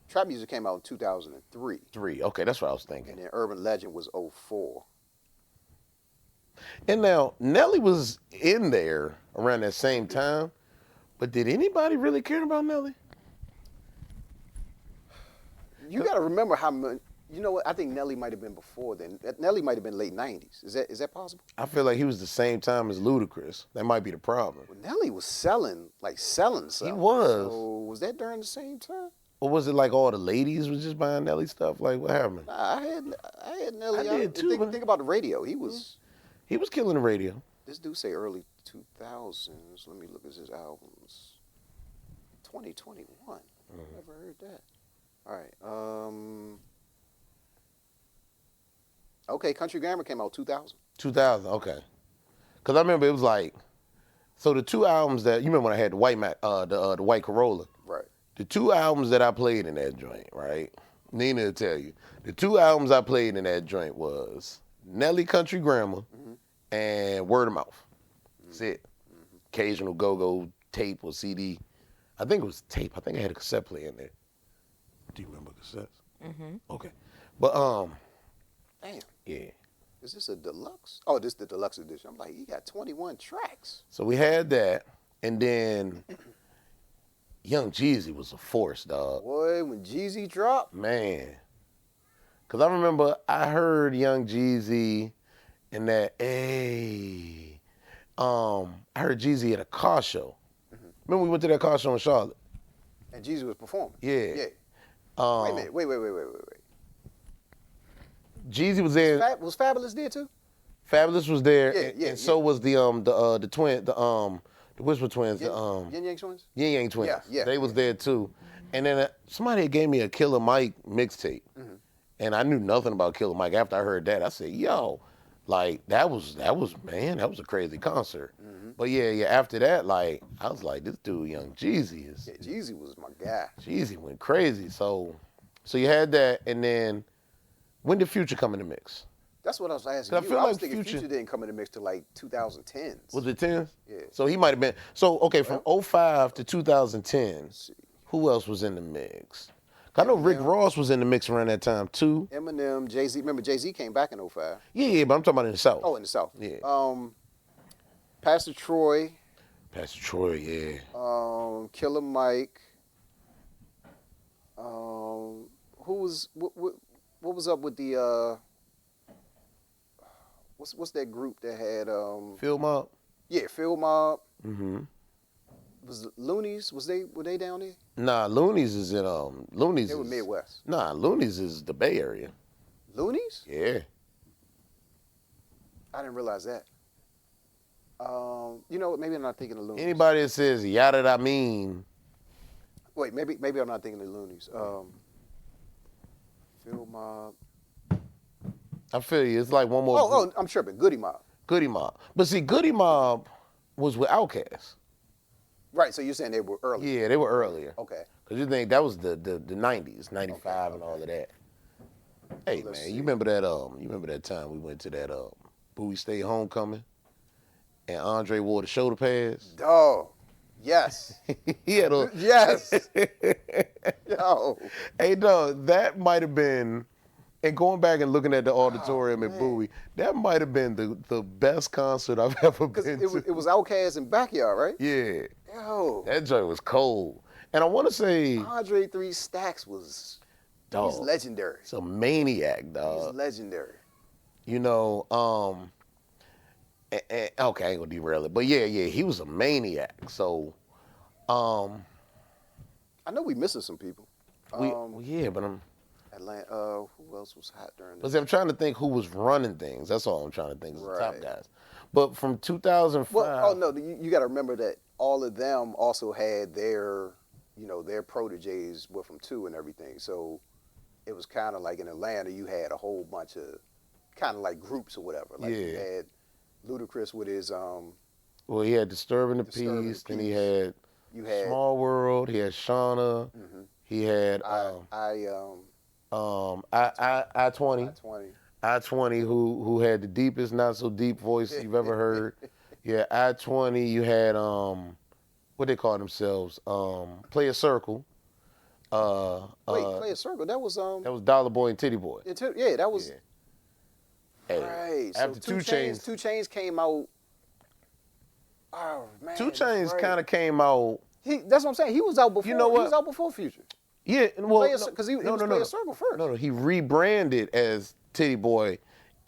Trap Music came out in 2003, 3. Okay, that's what I was and thinking. then Urban Legend was 04. And now Nelly was in there around that same time, but did anybody really care about Nelly? You got to remember how much. You know what? I think Nelly might have been before then. Nelly might have been late 90s. Is that possible? I feel like he was the same time as Ludacris. That might be the problem. Well, Nelly was selling stuff. He was. So was that during the same time? Or was it like all the ladies was just buying Nelly stuff? Like what happened? Nah, I had Nelly. I did too, man. Think about the radio. He was. He was killing the radio. This dude say early 2000s. Let me look at his albums. 2021. Never heard that. All right. Okay, Country Grammar came out 2000. 2000, okay. Because I remember it was like, so the 2 albums that, you remember when I had the white the white Corolla? Right. The 2 albums that I played in that joint, right? Nina will tell you. The 2 albums I played in that joint was Nelly Country Grammar and Word of Mouth. That's it. Occasional go-go tape or CD. I think it was tape. I think I had a cassette player in there. Do you remember cassettes? Mm-hmm. Okay. But, Damn. yeah. Is this a deluxe? Oh, this is the deluxe edition. I'm like, he got 21 tracks. So we had that, and then Young Jeezy was a force, dog. Boy, when Jeezy dropped, Man. Because I remember I heard Young Jeezy in that, I heard Jeezy at a car show. Remember we went to that car show in Charlotte? and Jeezy was performing. Yeah. Yeah. Um, Wait a minute. Wait. Jeezy was there. Was Fabulous there too? Fabulous was there, Yeah, and, yeah, and so was the twin, the Whisper Twins, Yin Yang Twins? Yin Yang Twins. Yeah. They was there too. And then somebody gave me a Killer Mike mixtape, and I knew nothing about Killer Mike. After I heard that, I said, "Yo, like that was a crazy concert." But yeah. After that, like I was like, this dude, Young Jeezy is. Yeah, Jeezy was my guy. Jeezy went crazy. So you had that, and then when did Future come in the mix? That's what I was asking 'Cause you. I feel I was like thinking Future Future didn't come in the mix till like 2010s. Was it 10? Yeah. So he might have been. So, okay, from 05 to 2010, see. who else was in the mix? I know Rick Eminem. Ross was in the mix around that time, too. Eminem, Jay-Z. Remember, Jay-Z came back in 05. Yeah, but I'm talking about in the South. Oh, in the South. Yeah. Pastor Troy, Pastor Troy, yeah. Killer Mike. Who was what was up with the what's that group that had Phil Mob? yeah, Phil Mob. Mm-hmm. Was Loonies? Were they down there? Nah, Loonies is in, Loonies They were is, Midwest. Nah, Loonies is the Bay Area. Loonies? Yeah. I didn't realize that. You know what? Maybe I'm not thinking of Loonies. Anybody that says, yada I mean, Wait, maybe I'm not thinking of Loonies. Phil Mob. I feel you. It's like one more Oh, group. I'm tripping. Goody Mob. Goody Mob. But see, Goody Mob was with Outkast. Right. So you're saying they were early? Yeah, they were earlier. Okay. Because you think that was the 90s, 95 and all of that. Hey, Let's man, see. you remember that time we went to that Bowie State homecoming and Andre wore the shoulder pads? Oh, yes. He had a... Yes. Yo. Hey, dog, that might have been... And going back and looking at the auditorium at man. Bowie, that might have been the best concert I've ever Because been it was Outkast in Backyard, right? Yeah. Yo. That joint was cold. And I want to say... Andre 3 Stacks was... Dog, He's legendary. it's a maniac, He's dog. legendary. You know, okay, I ain't gonna derail it, but yeah, he was a maniac. So, I know we missing some people. yeah, but Atlanta. Who else was hot during but this? see, I'm trying to think who was running things. That's all I'm trying to think is the top Right. guys. But from 2005, Well, no, you got to remember that all of them also had their proteges with them too and everything. So it was kind of like in Atlanta, you had a whole bunch of kind of like groups or whatever. Like you Yeah. had Ludacris Ludacris with his Well, he had Disturbing the Disturbing the Peace, then he Peace. had You had Small World, he had Shauna, he had I-20. I-20. I-20 who had the deepest, not so deep voice you've ever heard. Yeah, I-20, you had what they call themselves? Play a Circle. Wait, Play a Circle. That was That was Dollar Boy and Titty Boy. yeah, that was Yeah. Hey, right. So after Two Chains, Two Chains came out. Oh man, Two that's Chains right. kind of came out. That's what I'm saying. He was out before. You know He what? was out before Future. Yeah, well, Because he was Play a Circle first. No, he rebranded as Titty Boy.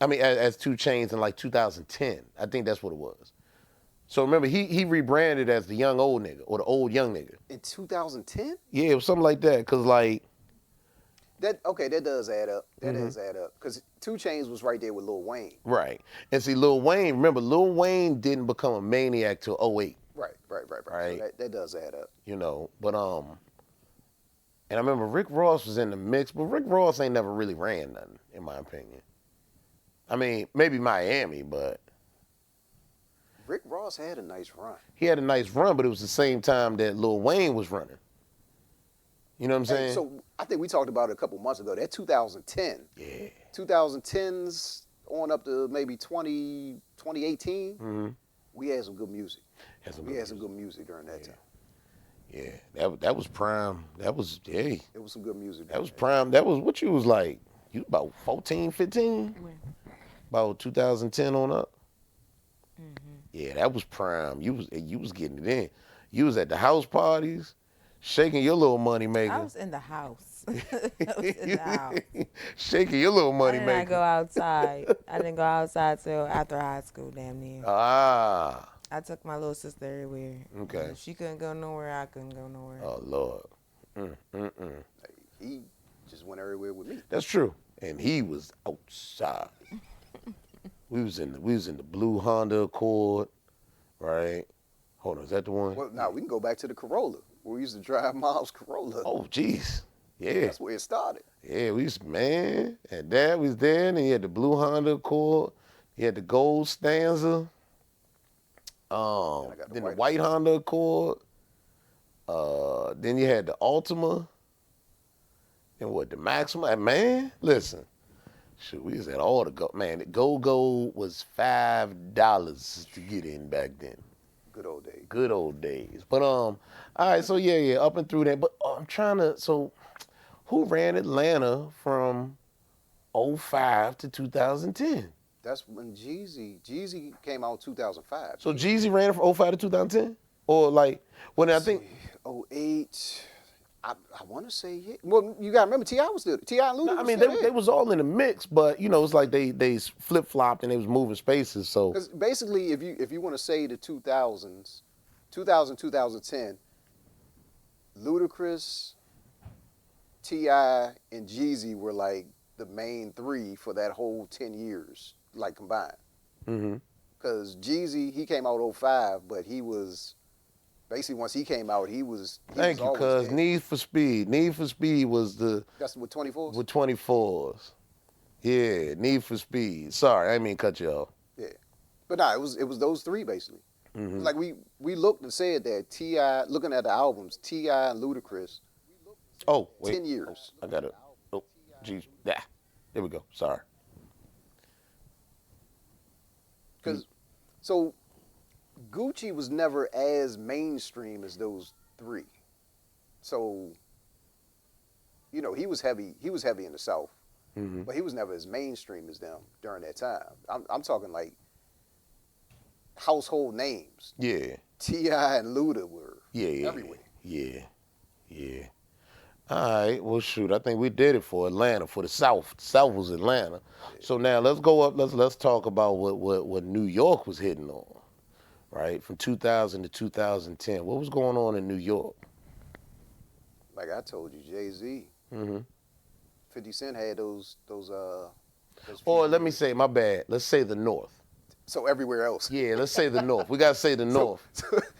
I mean, as Two Chains in like 2010. I think that's what it was. So remember, he rebranded as the young old nigga or the old young nigga. In 2010. Yeah, it was something like that. Cause like That does add up. That does add up. Because Two Chains was right there with Lil Wayne. right, and see Lil Wayne. Remember, Lil Wayne didn't become a maniac till '08. Right. Right. So that does add up. You know, but and I remember Rick Ross was in the mix, but Rick Ross ain't never really ran nothing, in my opinion. I mean, maybe Miami, but Rick Ross had a nice run. he had a nice run, but it was the same time that Lil Wayne was running. You know what I'm saying? And so I think we talked about it a couple months ago. That 2010. Yeah. 2010s on up to maybe 2018. We had some good music. We had some good music during that time. Yeah, that was prime. That was, hey, It was some good music. that was prime. That was what you was like. You was about 14, 15? About 2010 on up. Yeah, that was prime. You was getting it in. You was at the house parties, shaking your little money maker. I was in the house. I was in the house. Shaking your little money I did not maker. go outside. I didn't go outside till after high school, damn near. Ah, I took my little sister everywhere. Okay. If she couldn't go nowhere, I couldn't go nowhere. oh Lord. He just went everywhere with me. That's true. And he was outside. we was in the blue Honda Accord, right? Hold on, is that the one? Well, now we can go back to the Corolla. We used to drive Miles Corolla. Oh, jeez. Yeah. That's where it started. Yeah, we used, man. And Dad was there, and he had the blue Honda Accord. He had the gold Stanza. Then the white Honda Accord. Then you had the Altima. And what, the Maxima? And man, listen. Shoot, we was at all the go. Man, the Go-Go was $5 to get in back then. Good old days. Good old days. But all right, so yeah, up and through that. But I'm trying to, so who ran Atlanta from 05 to 2010? That's when Jeezy came out in 2005. So Jeezy ran it from 05 to 2010? Or like, when I think, 08. I want to say, yeah. Well, you got to remember, T.I. was still, T.I. and Luda I was mean, still they was all in the mix, but you know, it's like they flip-flopped and they was moving spaces, so. Because basically, if you want to say the 2000s, 2010, Ludacris, T.I., and Jeezy were like the main three for that whole 10 years, like combined. Because Jeezy, he came out 05, but he was, basically once he came out, he was Thank you, cuz Need for Speed. Need for Speed was the. That's with 24s? With 24s. Yeah, Need for Speed. Sorry, I didn't mean to cut you off. Yeah. But nah, it was those three basically. Like we looked and said that T.I., looking at the albums, T.I. and Ludacris, Oh, wait. 10 years. I got it. Oh, geez. Yeah. There we go. Sorry. Because, so Gucci was never as mainstream as those three. So, you know, he was heavy in the South, but he was never as mainstream as them during that time. I'm talking like household names. Yeah. T.I. and Luda were Yeah. everywhere. Yeah. All right. Well, shoot. I think we did it for Atlanta, for the South. The South was Atlanta. So now let's go up. Let's talk about what New York was hitting on, right? From 2000 to 2010. What was going on in New York? Like I told you, Jay-Z. 50 Cent had those Or let me say, my bad. Let's say the North. So everywhere else. Yeah, let's say the North. We gotta say the North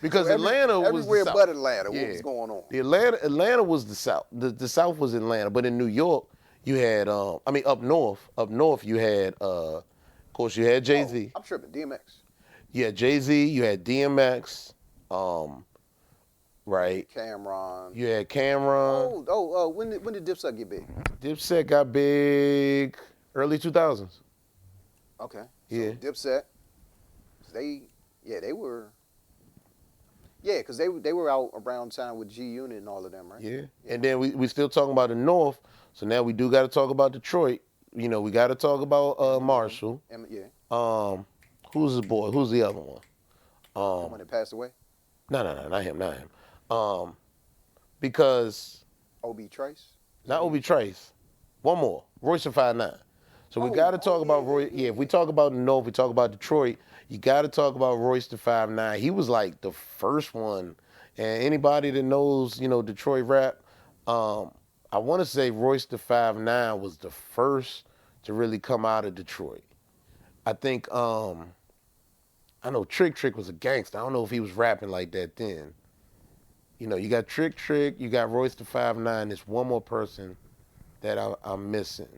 because Atlanta was everywhere the South. but Atlanta. Yeah. What was going on? The Atlanta was the South. The South was Atlanta, but in New York you had up north you had of course you had Jay-Z. I'm tripping. DMX. You had Jay-Z, you had DMX, um, right? Cameron. You had Cameron. When did Dipset get big? Dipset got big early 2000s. Okay. So Yeah. Dipset, they were. Yeah, because they were out around time with G Unit and all of them, right? Yeah. And then we still talking about the North, so now we do got to talk about Detroit. You know, we got to talk about Marshall. Yeah. Um, who's his boy? Who's the other one? The one that passed away? No, not him, not him. Because OB Trace? not Obi Trace. One more, Royce and 5'9". So we got to talk about Roy. Yeah, if we talk about the North, we talk about Detroit. You got to talk about Royce the 5'9". He was like the first one. And anybody that knows, you know, Detroit rap, I want to say Royce the 5'9" was the first to really come out of Detroit. I think I know Trick Trick was a gangster. I don't know if he was rapping like that then. You know, you got Trick Trick, you got Royce the 5'9". There's one more person that I'm missing.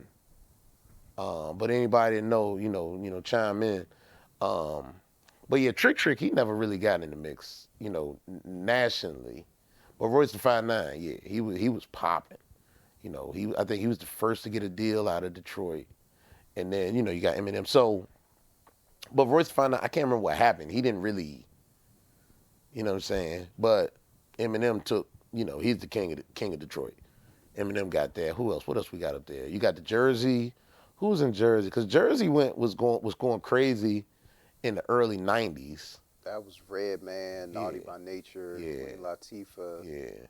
But anybody that know, chime in. But yeah, Trick Trick, he never really got in the mix, nationally. But Royce the 5'9", yeah, he was popping. I think he was the first to get a deal out of Detroit. And then, you got Eminem. So, but Royce the 5'9", I can't remember what happened. He didn't really, you know what I'm saying? But Eminem took, he's the king of Detroit. Eminem got there. Who else? What else we got up there? You got the Jersey. Who's in Jersey? Because Jersey was going crazy in the early '90s. That was Redman, Naughty Yeah. by Nature, Yeah. Queen Latifah, Yeah,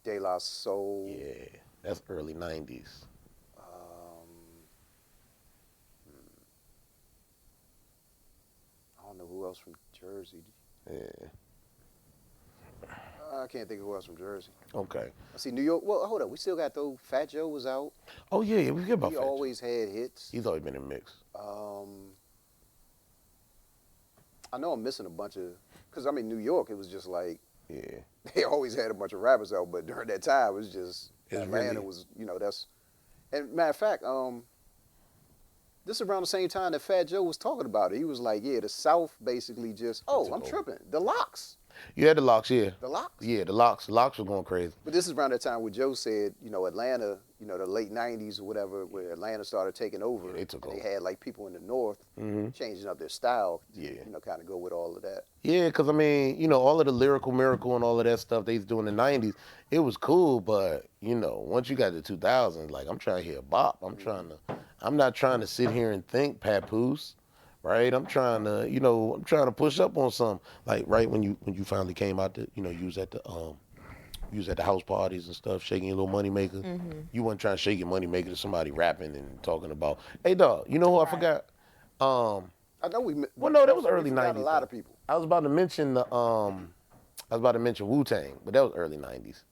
De La Soul. yeah, that's early '90s. Um, I don't know who else from Jersey. Yeah, I can't think of who else from Jersey. okay. I see New York. Well, hold up. We still got though. Fat Joe was out. Oh yeah, we forget about He Fat Joe. always had hits. He's always been in the mix. I know I'm missing a bunch of, because I mean New York, it was just like Yeah, they always had a bunch of rappers out, but during that time it was just It's Atlanta really- was, that's. And matter of fact, this is around the same time that Fat Joe was talking about it. He was like, yeah, the South basically just, took I'm over. tripping, the Locks, you had the Locks, yeah. the Locks. Yeah, the Locks were going crazy. But this is around that time where Joe said, Atlanta, the late '90s or whatever, where Atlanta started taking over. Yeah, they took and over. They had like people in the North Mhm. changing up their style. To, Yeah. kind of go with all of that. Yeah, because I mean, all of the lyrical miracle and all of that stuff they was doing in the '90s, it was cool. But once you got the 2000s, like I'm trying to hear bop. I'm not trying to sit here and think papoose, right? I'm trying to push up on something. Like right when you finally came out, you was at the house parties and stuff, shaking your little money maker. Mm-hmm. You wasn't trying to shake your money maker to somebody rapping and talking about, hey dog, you know who I forgot? I know we. Well, no, that was we early forgot '90s. A lot though. of people. I was about to mention Wu-Tang, but that was early '90s.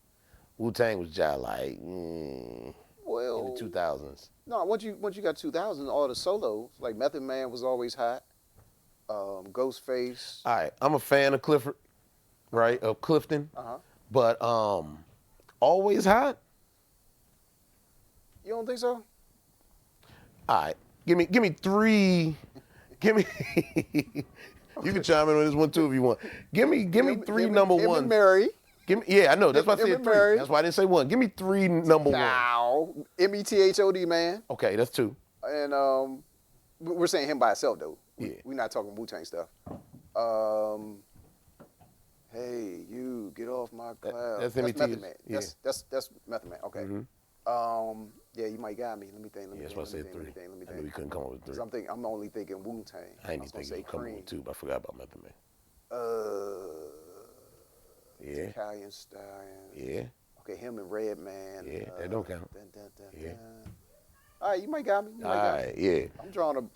Wu-Tang was just like in Well, the 2000s. no. Once you got 2000, all the solos like Method Man was always hot. Ghostface. All right, I'm a fan of Clifford, right? Of Clifton, but always hot. You don't think so? All right, give me three. Give me. You can chime in on this one too if you want. Give me three number him ones. And Mary. Yeah, I know. That's why I Him said and three. Mary. That's why I didn't say one. Give me three number ones. Now, METHOD man, Okay, that's two. and we're saying him by itself though. Yeah. We're not talking Wu-Tang stuff. Hey, you get off my cloud. that's Method MET. Man. Yeah. That's Method Man. Okay. Mhm. Yeah, you might got me. Let me think. Yeah, that's why I said three. I knew we couldn't come up with three. I'm only thinking Wu-Tang. I ain't was even gonna thinking say you come Cream. with two, but I forgot about Method Man. Yeah, Italian Stallion. yeah, Okay, him and Redman. Yeah, that don't count. Yeah. Yeah. All right, you might got me. You all might got me. right, yeah,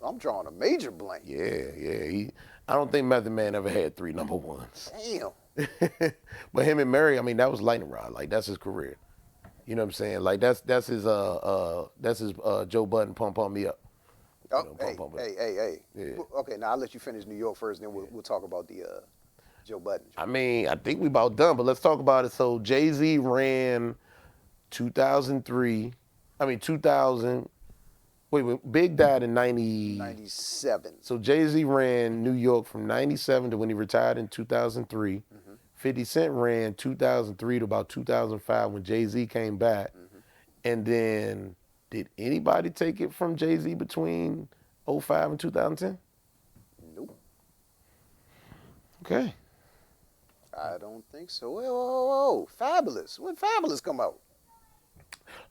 I'm drawing a major blank. yeah. I don't think Method Man ever had three number ones. Damn. But him and Mary, I mean, that was lightning rod. Like that's his career. You know what I'm saying? Like that's his Joe Budden pump me up. Oh, know, hey, pump up. hey. Yeah. Okay, now I'll let you finish New York first, then we'll talk about the Joe Budden. I mean, I think we about done, but let's talk about it. So Jay-Z ran 2003. I mean 2000. wait. Big died in 90. 97. So Jay-Z ran New York from 97 to when he retired in 2003. 50 Cent ran 2003 to about 2005 when Jay-Z came back. And then did anybody take it from Jay-Z between '05 and 2010? Nope. Okay. I don't think so. Whoa. Fabulous. When Fabulous come out?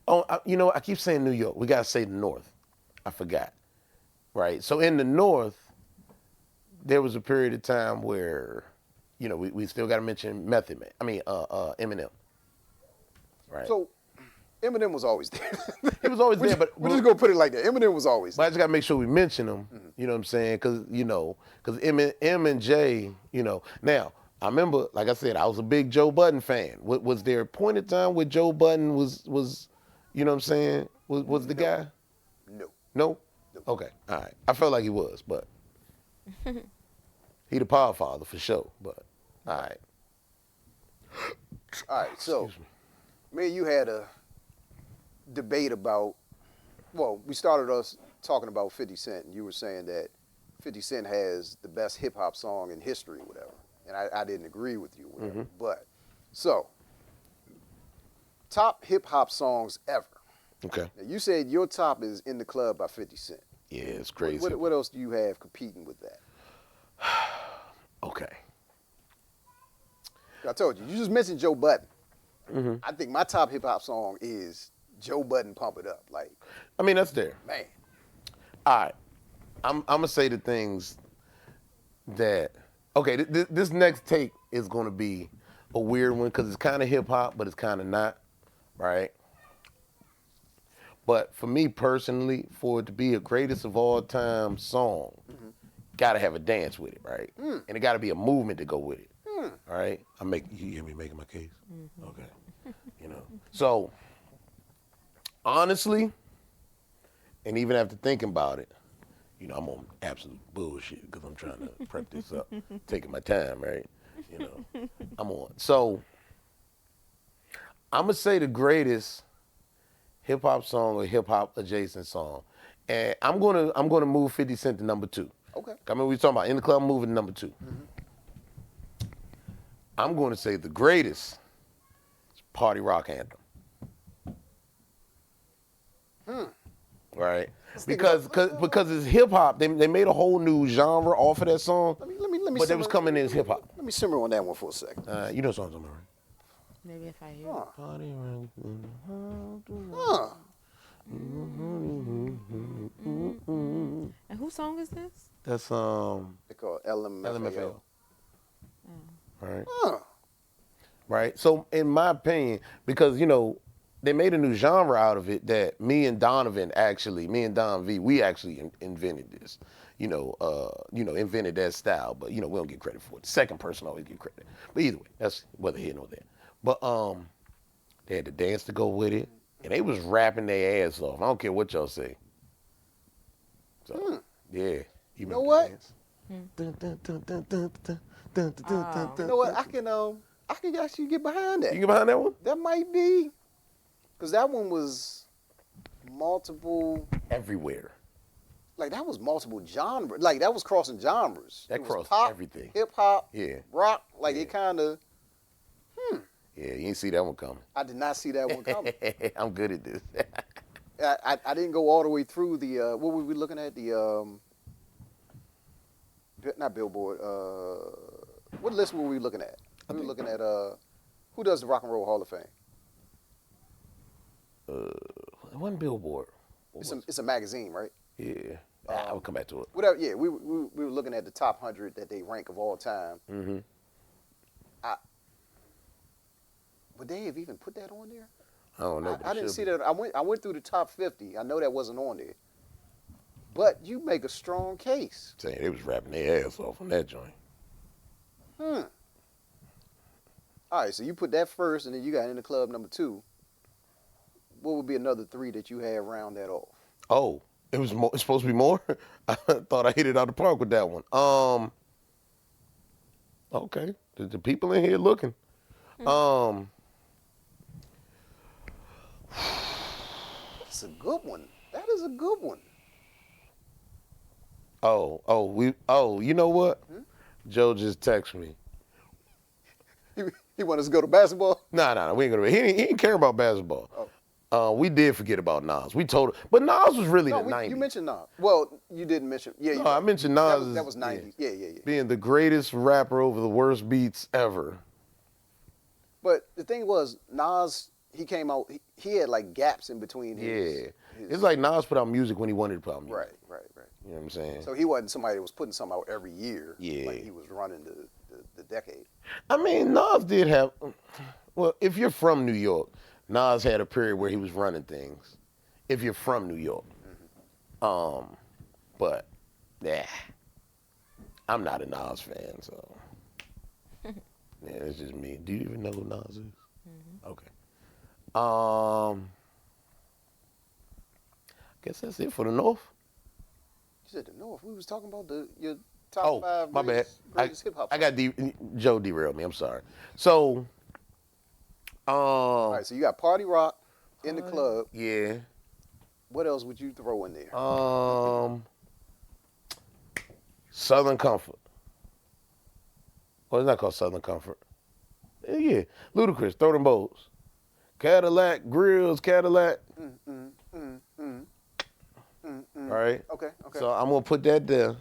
Oh, I keep saying New York. We got to say the North. I forgot. Right. So in the North, there was a period of time where, we still got to mention Method Man. I mean, Eminem. Right. So Eminem was always there. He was always there, but we're just gonna put it like that. Eminem was always But I there. just gotta make sure we mention him. You know what I'm saying? Because M and J. Now I remember, like I said, I was a big Joe Budden fan. Was there a point in time where Joe Budden was, you know what I'm saying? Was the guy? No. No. Okay. All right. I felt like he was, but he the power father for sure. But all right. All right. So me and you had a debate about. Well, we started us talking about 50 Cent, and you were saying that 50 Cent has the best hip hop song in history, or whatever. And I didn't agree with you, whatever. But so top hip hop songs ever. Okay. Now, you said your top is In the Club by 50 Cent. Yeah, it's crazy. What else do you have competing with that? Okay. I told you just mentioned Joe Budden. I think my top hip hop song is Joe Budden Pump It Up. Like, I mean, that's there. man. All right. I'm gonna say the things that. Okay, this next take is gonna be a weird one because it's kind of hip hop, but it's kind of not, right? But for me personally, for it to be a greatest of all time song, gotta have a dance with it, right? And it gotta be a movement to go with it. All right? You hear me making my case? Okay. So honestly, and even after thinking about it, I'm on absolute bullshit because I'm trying to prep this up, taking my time, right? I'm on. So I'm gonna say the greatest hip hop song or hip hop adjacent song, and I'm gonna move 50 Cent to number 2. Okay. I mean, we talking about In the Club, moving to number 2. I'm going to say the greatest party rock anthem. Right? Because it's hip hop. They made a whole new genre off of that song. Let me. But it was coming in as hip hop. Let me simmer on that one for a second. You know songs on there, right? Maybe if I hear Huh. it. Party Huh. And whose song is this? That's They call it LMFAO. LMFAO. Right. Huh. Right. So in my opinion, because they made a new genre out of it that me and Don V, we actually invented this. Invented that style, but we don't get credit for it. The second person always get credit. But either way, that's whether here nor there. But they had the dance to go with it, and they was rapping their ass off. I don't care what y'all say. So yeah, You know what? Dun, dun, dun, dun, dun, dun, dun, dun, Oh. You know what? I can actually get behind that. You get behind that one? That might be, because that one was multiple. Everywhere. Like that was multiple genres. Like that was crossing genres. That It was crossed pop, everything. Hip hop. Yeah. Rock. Like Yeah. it kind of. Yeah, you ain't see that one coming. I did not see that one coming. I'm good at this. I didn't go all the way through the. What were we looking at? The not Billboard. What list were we looking at? We were looking at who does the Rock and Roll Hall of Fame? It wasn't Billboard. It's a magazine, right? Yeah. I'll come back to it. Whatever. Yeah, we were looking at the top 100 that they rank of all time. Mm-hmm. Would they have even put that on there? I don't know. I didn't see that. I went through the top 50. I know that wasn't on there. But you make a strong case. Saying they was rapping their ass off on that joint. All right, so you put that first, and then you got In the Club number 2. What would be another 3 that you had round that off? Oh, it was it's supposed to be more? I thought I hit it out of the park with that one. Okay. The people in here looking. That's a good one. That is a good one. You know what? Joe just texted me. He want us to go to basketball? Nah, we ain't gonna. He didn't care about basketball. Oh. We did forget about Nas. We told, but Nas was really No, the 90s. you mentioned Nas. Well, you didn't mention. Yeah, No, I mentioned Nas. That was 90s. Yeah, yeah, yeah. Being the greatest rapper over the worst beats ever. But the thing was, Nas, he came out. He had like gaps in between. It's like Nas put out music when he wanted to put out music. Right. You know what I'm saying? So he wasn't somebody that was putting something out every year. Yeah. Like he was running the decade. I mean, Nas did have. Well, if you're from New York, Nas had a period where he was running things. If you're from New York, but yeah, I'm not a Nas fan, so yeah, it's just me. Do you even know who Nas is? Mm-hmm. Okay. Guess that's it for the North. You said the North. We was talking about your top five. My bad. Greatest hip hop. I got Joe derailed me. I'm sorry. So, All right, so you got Party Rock in the club. Yeah. What else would you throw in there? Southern Comfort. Well, it's not called Southern Comfort. Yeah. Ludacris, throw them bows. Cadillac, Grills, Cadillac. All right. Okay. So I'm gonna put that there.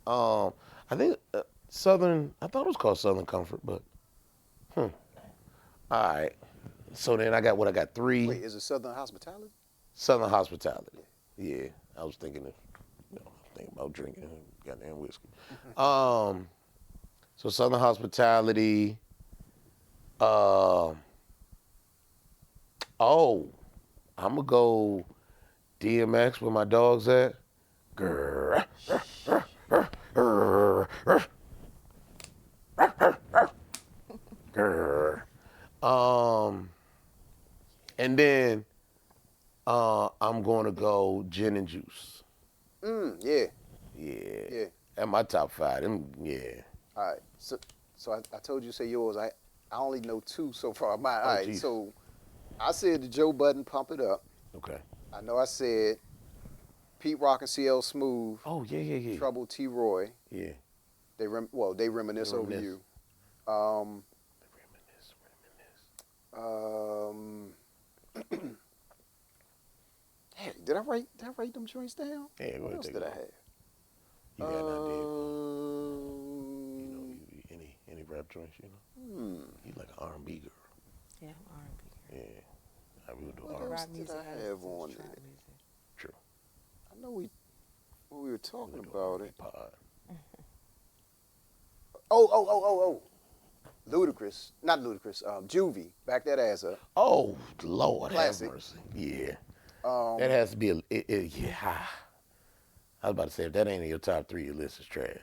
I think Southern. I thought it was called Southern Comfort, but All right. So then I got three. Wait, is it Southern Hospitality? Southern Hospitality. Yeah. I was thinking about drinking goddamn whiskey. So Southern Hospitality. I'm gonna go DMX where my dog's at. Grr. Grr. And then I'm gonna go gin and juice. Yeah. Yeah. At my top five. Yeah. All right. So I told you to say yours. I only know two so far. All right. Geez. So I said the Joe Budden Pump It Up. Okay. I know I said Pete Rock and CL Smooth. Oh yeah. Trouble T. Roy. Yeah. They reminisce over you. Hey, did I write them joints down? Yeah, go What ahead, else take did it. I have? You got an idea? Any rap joints, you know? You like an R&B girl. Yeah, R&B. Yeah. I will do What R&B. else did I have on there? True. I know we were talking about it. Pod. Oh. Ludacris. Not Ludacris. Juvie. Back that ass up. Oh, Lord Classic. have mercy. Yeah. That has to be yeah. I was about to say, if that ain't in your top three, your list is trash.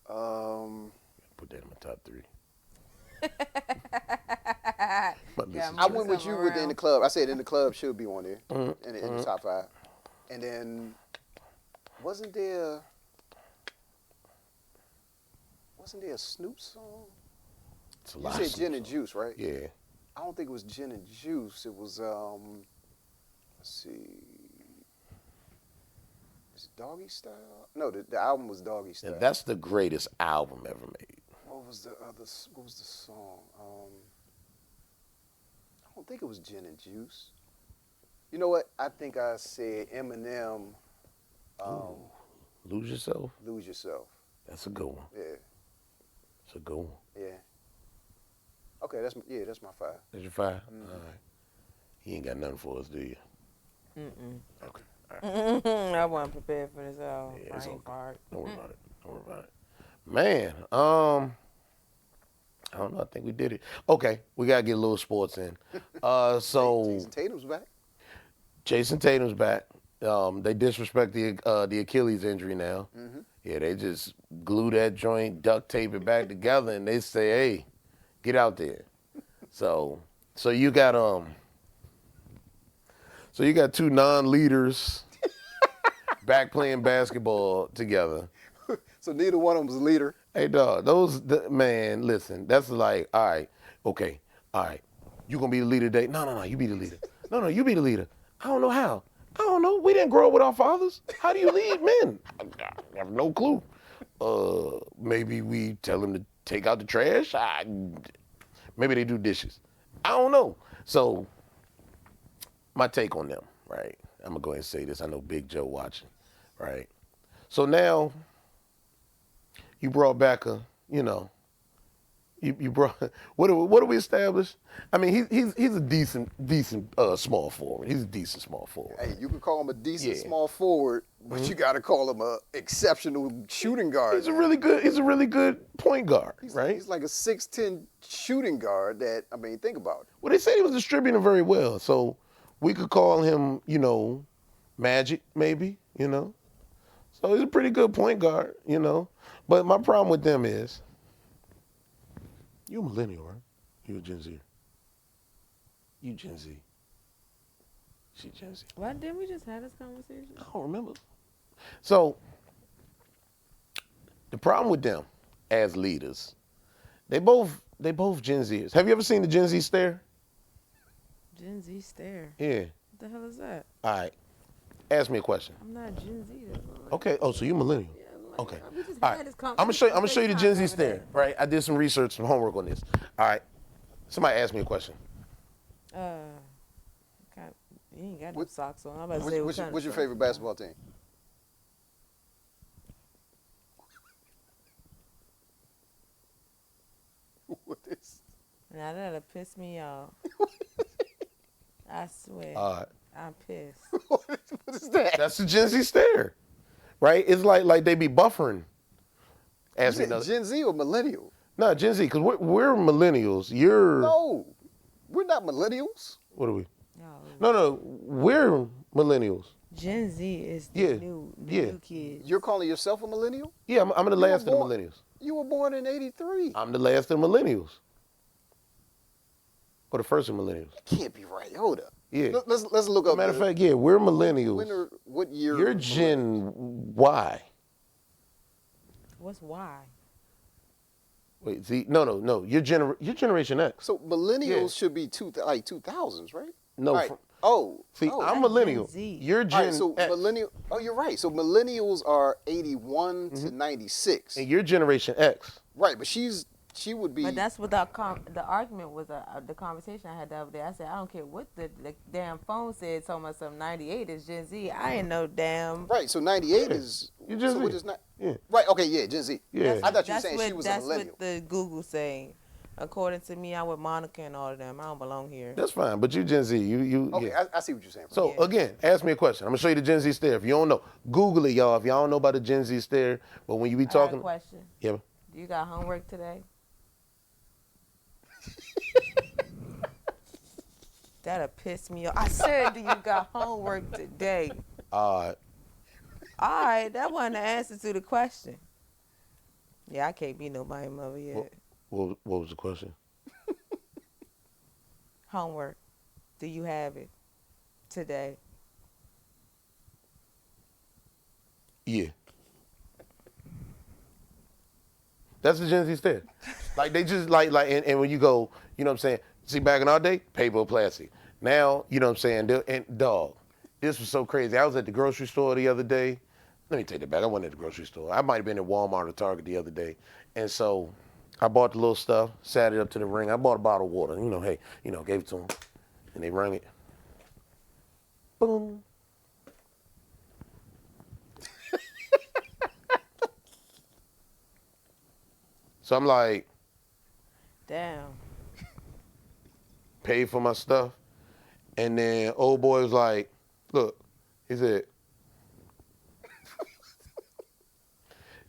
Put that in my top three. My list is I went with you with around. In the Club. I said In the Club should be on there in the top five. And then wasn't there a Snoop song? It's a You lot said of Gin and songs. Juice, right? Yeah. I don't think it was Gin and Juice. It was let's see. Is it Doggy Style? No, the album was Doggy Style. And that's the greatest album ever made. What was the song? I don't think it was Gin and Juice. You know what? I think I said Eminem. Lose Yourself? Lose Yourself. That's a good one. Yeah. That's a good one. Yeah. Okay, that's my five. That's your five? All right. You ain't got nothing for us, do you? Mm-mm. Okay. All right. I wasn't prepared for this all. Yeah, it's brain okay. fart. Don't worry about it. Man, I don't know. I think we did it. Okay, we gotta get a little sports in. So Jason Tatum's back. Jason Tatum's back. They disrespect the Achilles injury now. Yeah, they just glue that joint, duct tape it back together, and they say, "Hey, get out there." So you got two non-leaders back playing basketball together. So neither one of them was a leader. Hey, dog, man, listen, that's like, all right, okay, all right. You gonna be the leader today? No, you be the leader. No, you be the leader. I don't know how. I don't know. We didn't grow up with our fathers. How do you lead men? I've no clue. Maybe we tell them to take out the trash. Maybe they do dishes. I don't know. So my take on them, right? I'm gonna go ahead and say this. I know Big Joe watching, right? So now you brought back you brought what do we establish? I mean, he's a decent small forward. He's a decent small forward. Hey, you can call him a decent Yeah. small forward, but you got to call him a exceptional shooting guard. He's a really good point guard, right? He's like a 6'10" shooting guard that, I mean, think about it. Well, they said he was distributing very well, so we could call him, Magic, maybe, So he's a pretty good point guard, But my problem with them is, you a millennial, right? You a Gen Z. You Gen Z. She Gen Z. Why didn't we just have this conversation? I don't remember. So the problem with them as leaders, they both Gen Zers. Have you ever seen the Gen Z stare? Gen Z stare. Yeah. What the hell is that? All right. Ask me a question. I'm not Gen Z. That's all. Okay. Oh, so you millennial. Yeah, I'm like, Okay. We just All had right. this I'm gonna show you the Gen Z FaceTime stare. over Right. I did some research, some homework on this. All right. Somebody asked me a question. there. You ain't got no What- socks on. I'm about to say, What's what kind your of favorite socks? basketball team? What is? Now that'll piss me off. I swear. All right. I'm pissed. What is that? That's the Gen Z stare. Right? It's like they be buffering. Ask me Gen, another. Gen Z or millennial? No, Gen Z, because we're millennials. You're. No, we're not millennials. What are we? No. No, we're millennials. Gen Z is the Yeah. new kids. You're calling yourself a millennial? Yeah, I'm the were last of the born- millennials. You were born in '83. I'm the last of the millennials. Or the first of millennials. Can't be right. Hold up. Yeah. Let's look up. Matter of fact, yeah, we're millennials. What year? You're millennials? Gen Y. What's why? Wait, see, no. You're Generation X. So millennials Yeah. should be 2000s, right? No, All right. from- Oh. See, oh. I'm Gen millennial. Z. You're All Gen right, so X. millennial. Oh, you're right. So millennials are 81 to 96. And you're Generation X. Right, but she would be. But that's what the argument was. The conversation I had the other day. I said I don't care what the damn phone said. Talking about some 98 is Gen Z. I ain't no damn. Right, so 98 is. You're Gen so Z. what is not? Yeah. Right. Okay. Yeah. Gen Z. Yeah. I thought you were That's saying what, she was a that's millennial. what the Google saying. According to me, I'm with Monica and all of them. I don't belong here. That's fine, but you Gen Z. You Okay, yeah. I see what you're saying. So Yeah. again, ask me a question. I'm gonna show you the Gen Z stare. If you don't know, Google it, y'all. If y'all don't know about the Gen Z stare, but when you be I got a talking, question. yeah, Do you got homework today? That'll piss me off. I said, do you got homework today? All right, that wasn't the answer to the question. Yeah, I can't be nobody mother yet. what was the question? Homework. Do you have it today? Yeah. That's the Gen Z stare. Like they just and when you go, you know what I'm saying? See, back in our day, paper or plastic. Now, you know what I'm saying? And dog, this was so crazy. I was at the grocery store the other day. Let me take that back. I wasn't at the grocery store. I might have been at Walmart or Target the other day. And so I bought the little stuff, sat it up to the ring. I bought a bottle of water. Gave it to them. And they rang it. Boom. So I'm like, Damn. paid for my stuff. And then old boy was like, look, he said,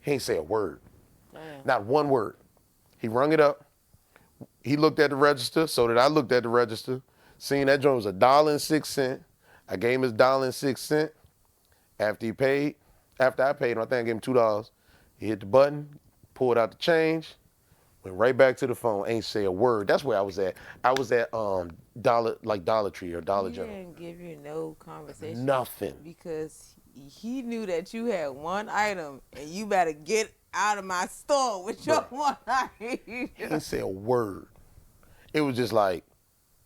he ain't say a word. Damn. Not one word. He rung it up. He looked at the register, so did I looked at the register. Seen that joint was $1.06. I gave him his $1.06. After I paid him, I think I gave him $2. He hit the button, pulled out the change, went right back to the phone, ain't say a word. That's where I was at. I was at Dollar Tree or Dollar He General. didn't give you no conversation. Nothing. Because he knew that you had one item and you better get out of my store with your Bruh. one item. He didn't say a word. It was just like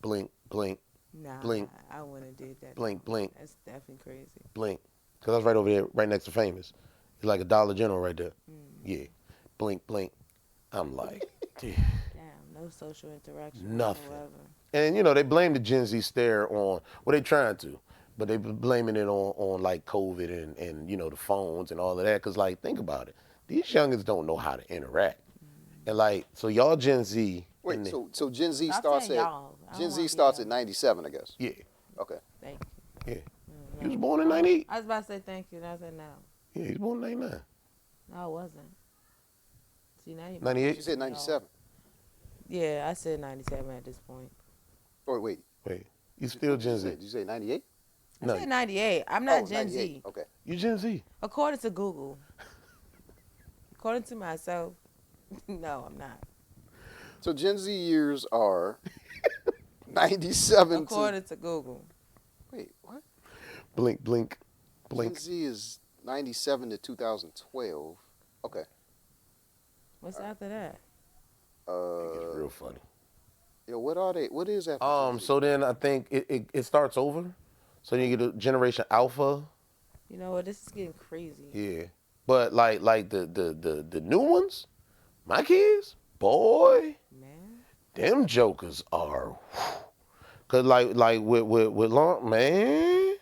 blink, blink, Nah, Blink. I wouldn't have did that. blink, blink, That's definitely crazy. blink. Because I was right over there, right next to Famous. It's like a Dollar General right there. Yeah. Blink, blink. I'm like, damn. Damn, no social interaction Nothing. whatsoever. And, they blame the Gen Z stare on, well, they trying to, but they blaming it on like COVID and the phones and all of that. Because, like, think about it. These youngins don't know how to interact. And, like, so y'all Gen Z. Wait, so Gen Z Stop starts saying at y'all. I don't Gen wanna Z be starts y'all. at 97, I guess. Yeah. Okay. Thank you. Yeah. He was born in 98. I was about to say thank you, and I said no. Yeah, he was born in 99. No, I wasn't. See, now you 98? You said 97. Yeah, I said 97 at this point. Oh, wait. Wait, you still Gen Z. Did you say 98? I No, said 98. I'm not Gen 98. Z. Okay. you Gen Z. According to Google. According to myself, no, I'm not. So Gen Z years are 97 According to Google. Wait, what? Blink, blink, blink. Gen Z is 97 to 2012. Okay. What's after that? It's real funny. Yeah, what are they? What is after Gen Z? So then I think it starts over. So then you get a generation Alpha. You know what? This is getting crazy. Yeah. But like the new ones, my kids, boy, Man. them jokers are, cause like with long man,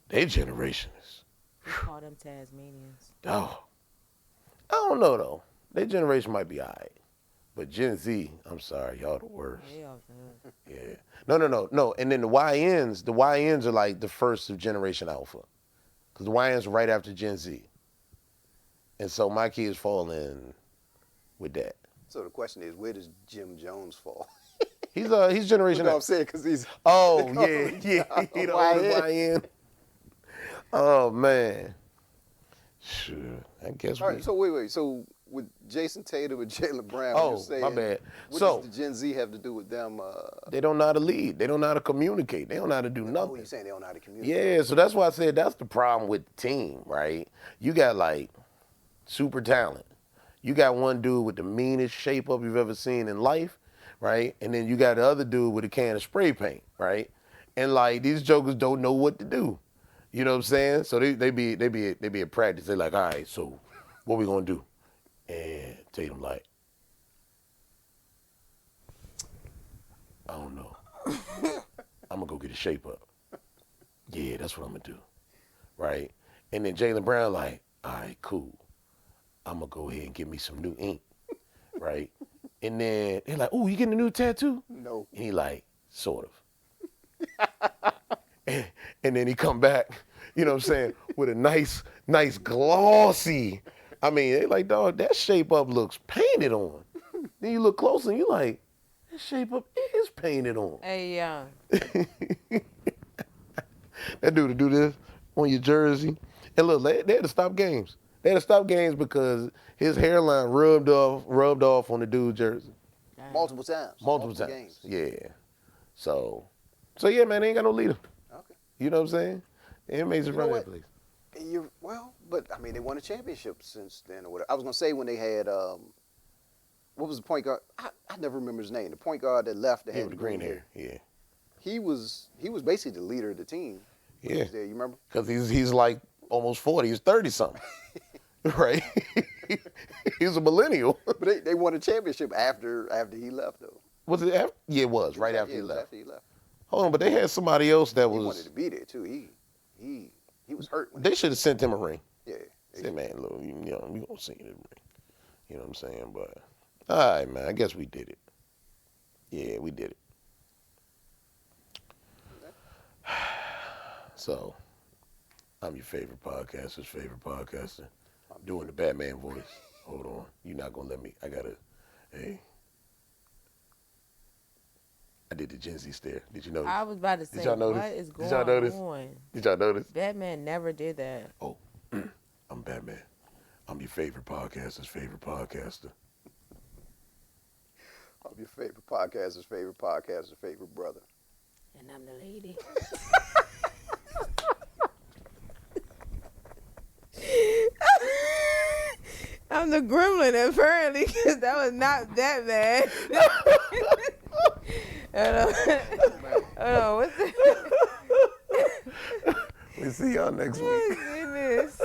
they generation is. We call them Tasmanians. Oh, I don't know though. Their generation might be alright, but Gen Z, I'm sorry, y'all the worst. They off the hook. Yeah. No. And then the YNs are like the first of Generation Alpha, because the YNs are right after Gen Z, and so my kids fall in with that. So the question is, where does Jim Jones fall? He's Generation No, I'm X. saying because he's. Oh they call yeah, him yeah. He the YN. only YN. Oh man. Sure. I guess All we. right. So wait. So with Jason Tatum and Jaylen Brown, Oh, you're saying, my bad. What So- does the Gen Z have to do with them? They don't know how to lead. They don't know how to communicate. They don't know how to do Oh, nothing. you're saying they don't know how to communicate? Yeah, so that's why I said that's the problem with the team, right? You got like super talent. You got one dude with the meanest shape up you've ever seen in life, right? And then you got the other dude with a can of spray paint, right? And like these jokers don't know what to do. You know what I'm saying? So they be at practice. They're like, all right, so what we gonna do? And Tatum like, I don't know. I'm gonna go get a shape up. Yeah, that's what I'm gonna do. Right? And then Jaylen Brown like, all right, cool. I'm gonna go ahead and get me some new ink. Right? And then they're like, oh, you getting a new tattoo? No. And he like, sort of. and then he come back, you know what I'm saying, with a nice glossy. I mean, they like, dog, that shape up looks painted on. Then you look closer and you like, that shape up is painted on. Hey, That dude to do this on your jersey. And look, they had to stop games. They had to stop games because his hairline rubbed off on the dude's jersey. Multiple times. Multiple times. games. Yeah. So yeah, man, they ain't got no leader. Okay. You know what I'm saying? The inmates are know running what? that place. But I mean, they won a championship since then, or whatever. I was gonna say when they had what was the point guard? I never remember his name. The point guard that left that Yeah, had with the green hair. Yeah. He was basically the leader of the team. when he Yeah. was there, you remember? Because he's like almost 40. He's 30 something. Right? He's a millennial. But they won a championship after he left, though. Was it after? Yeah, it was. Right after Yeah, he it was left. After he left. Hold on, but they had somebody else that He wanted was. to be there too. He was hurt. When They should have sent him a ring. yeah. Say, man, look, we gonna send you the ring. You know what I'm saying? But all right, man. I guess we did it. Yeah, we did it. So, I'm your favorite podcaster's favorite podcaster. Doing the Batman voice. Hold on. You're not gonna let me. Hey. I did the Gen Z stare. Did you notice? I was about to say, Did y'all notice? what is Did going y'all notice? on? Did y'all notice? Batman never did that. Oh, I'm Batman. I'm your favorite podcaster's favorite podcaster. I'm your favorite podcaster's favorite brother. And I'm the lady. I'm the Gremlin, apparently, because that was not that bad. Hold on, what's We see y'all next week. Oh, goodness.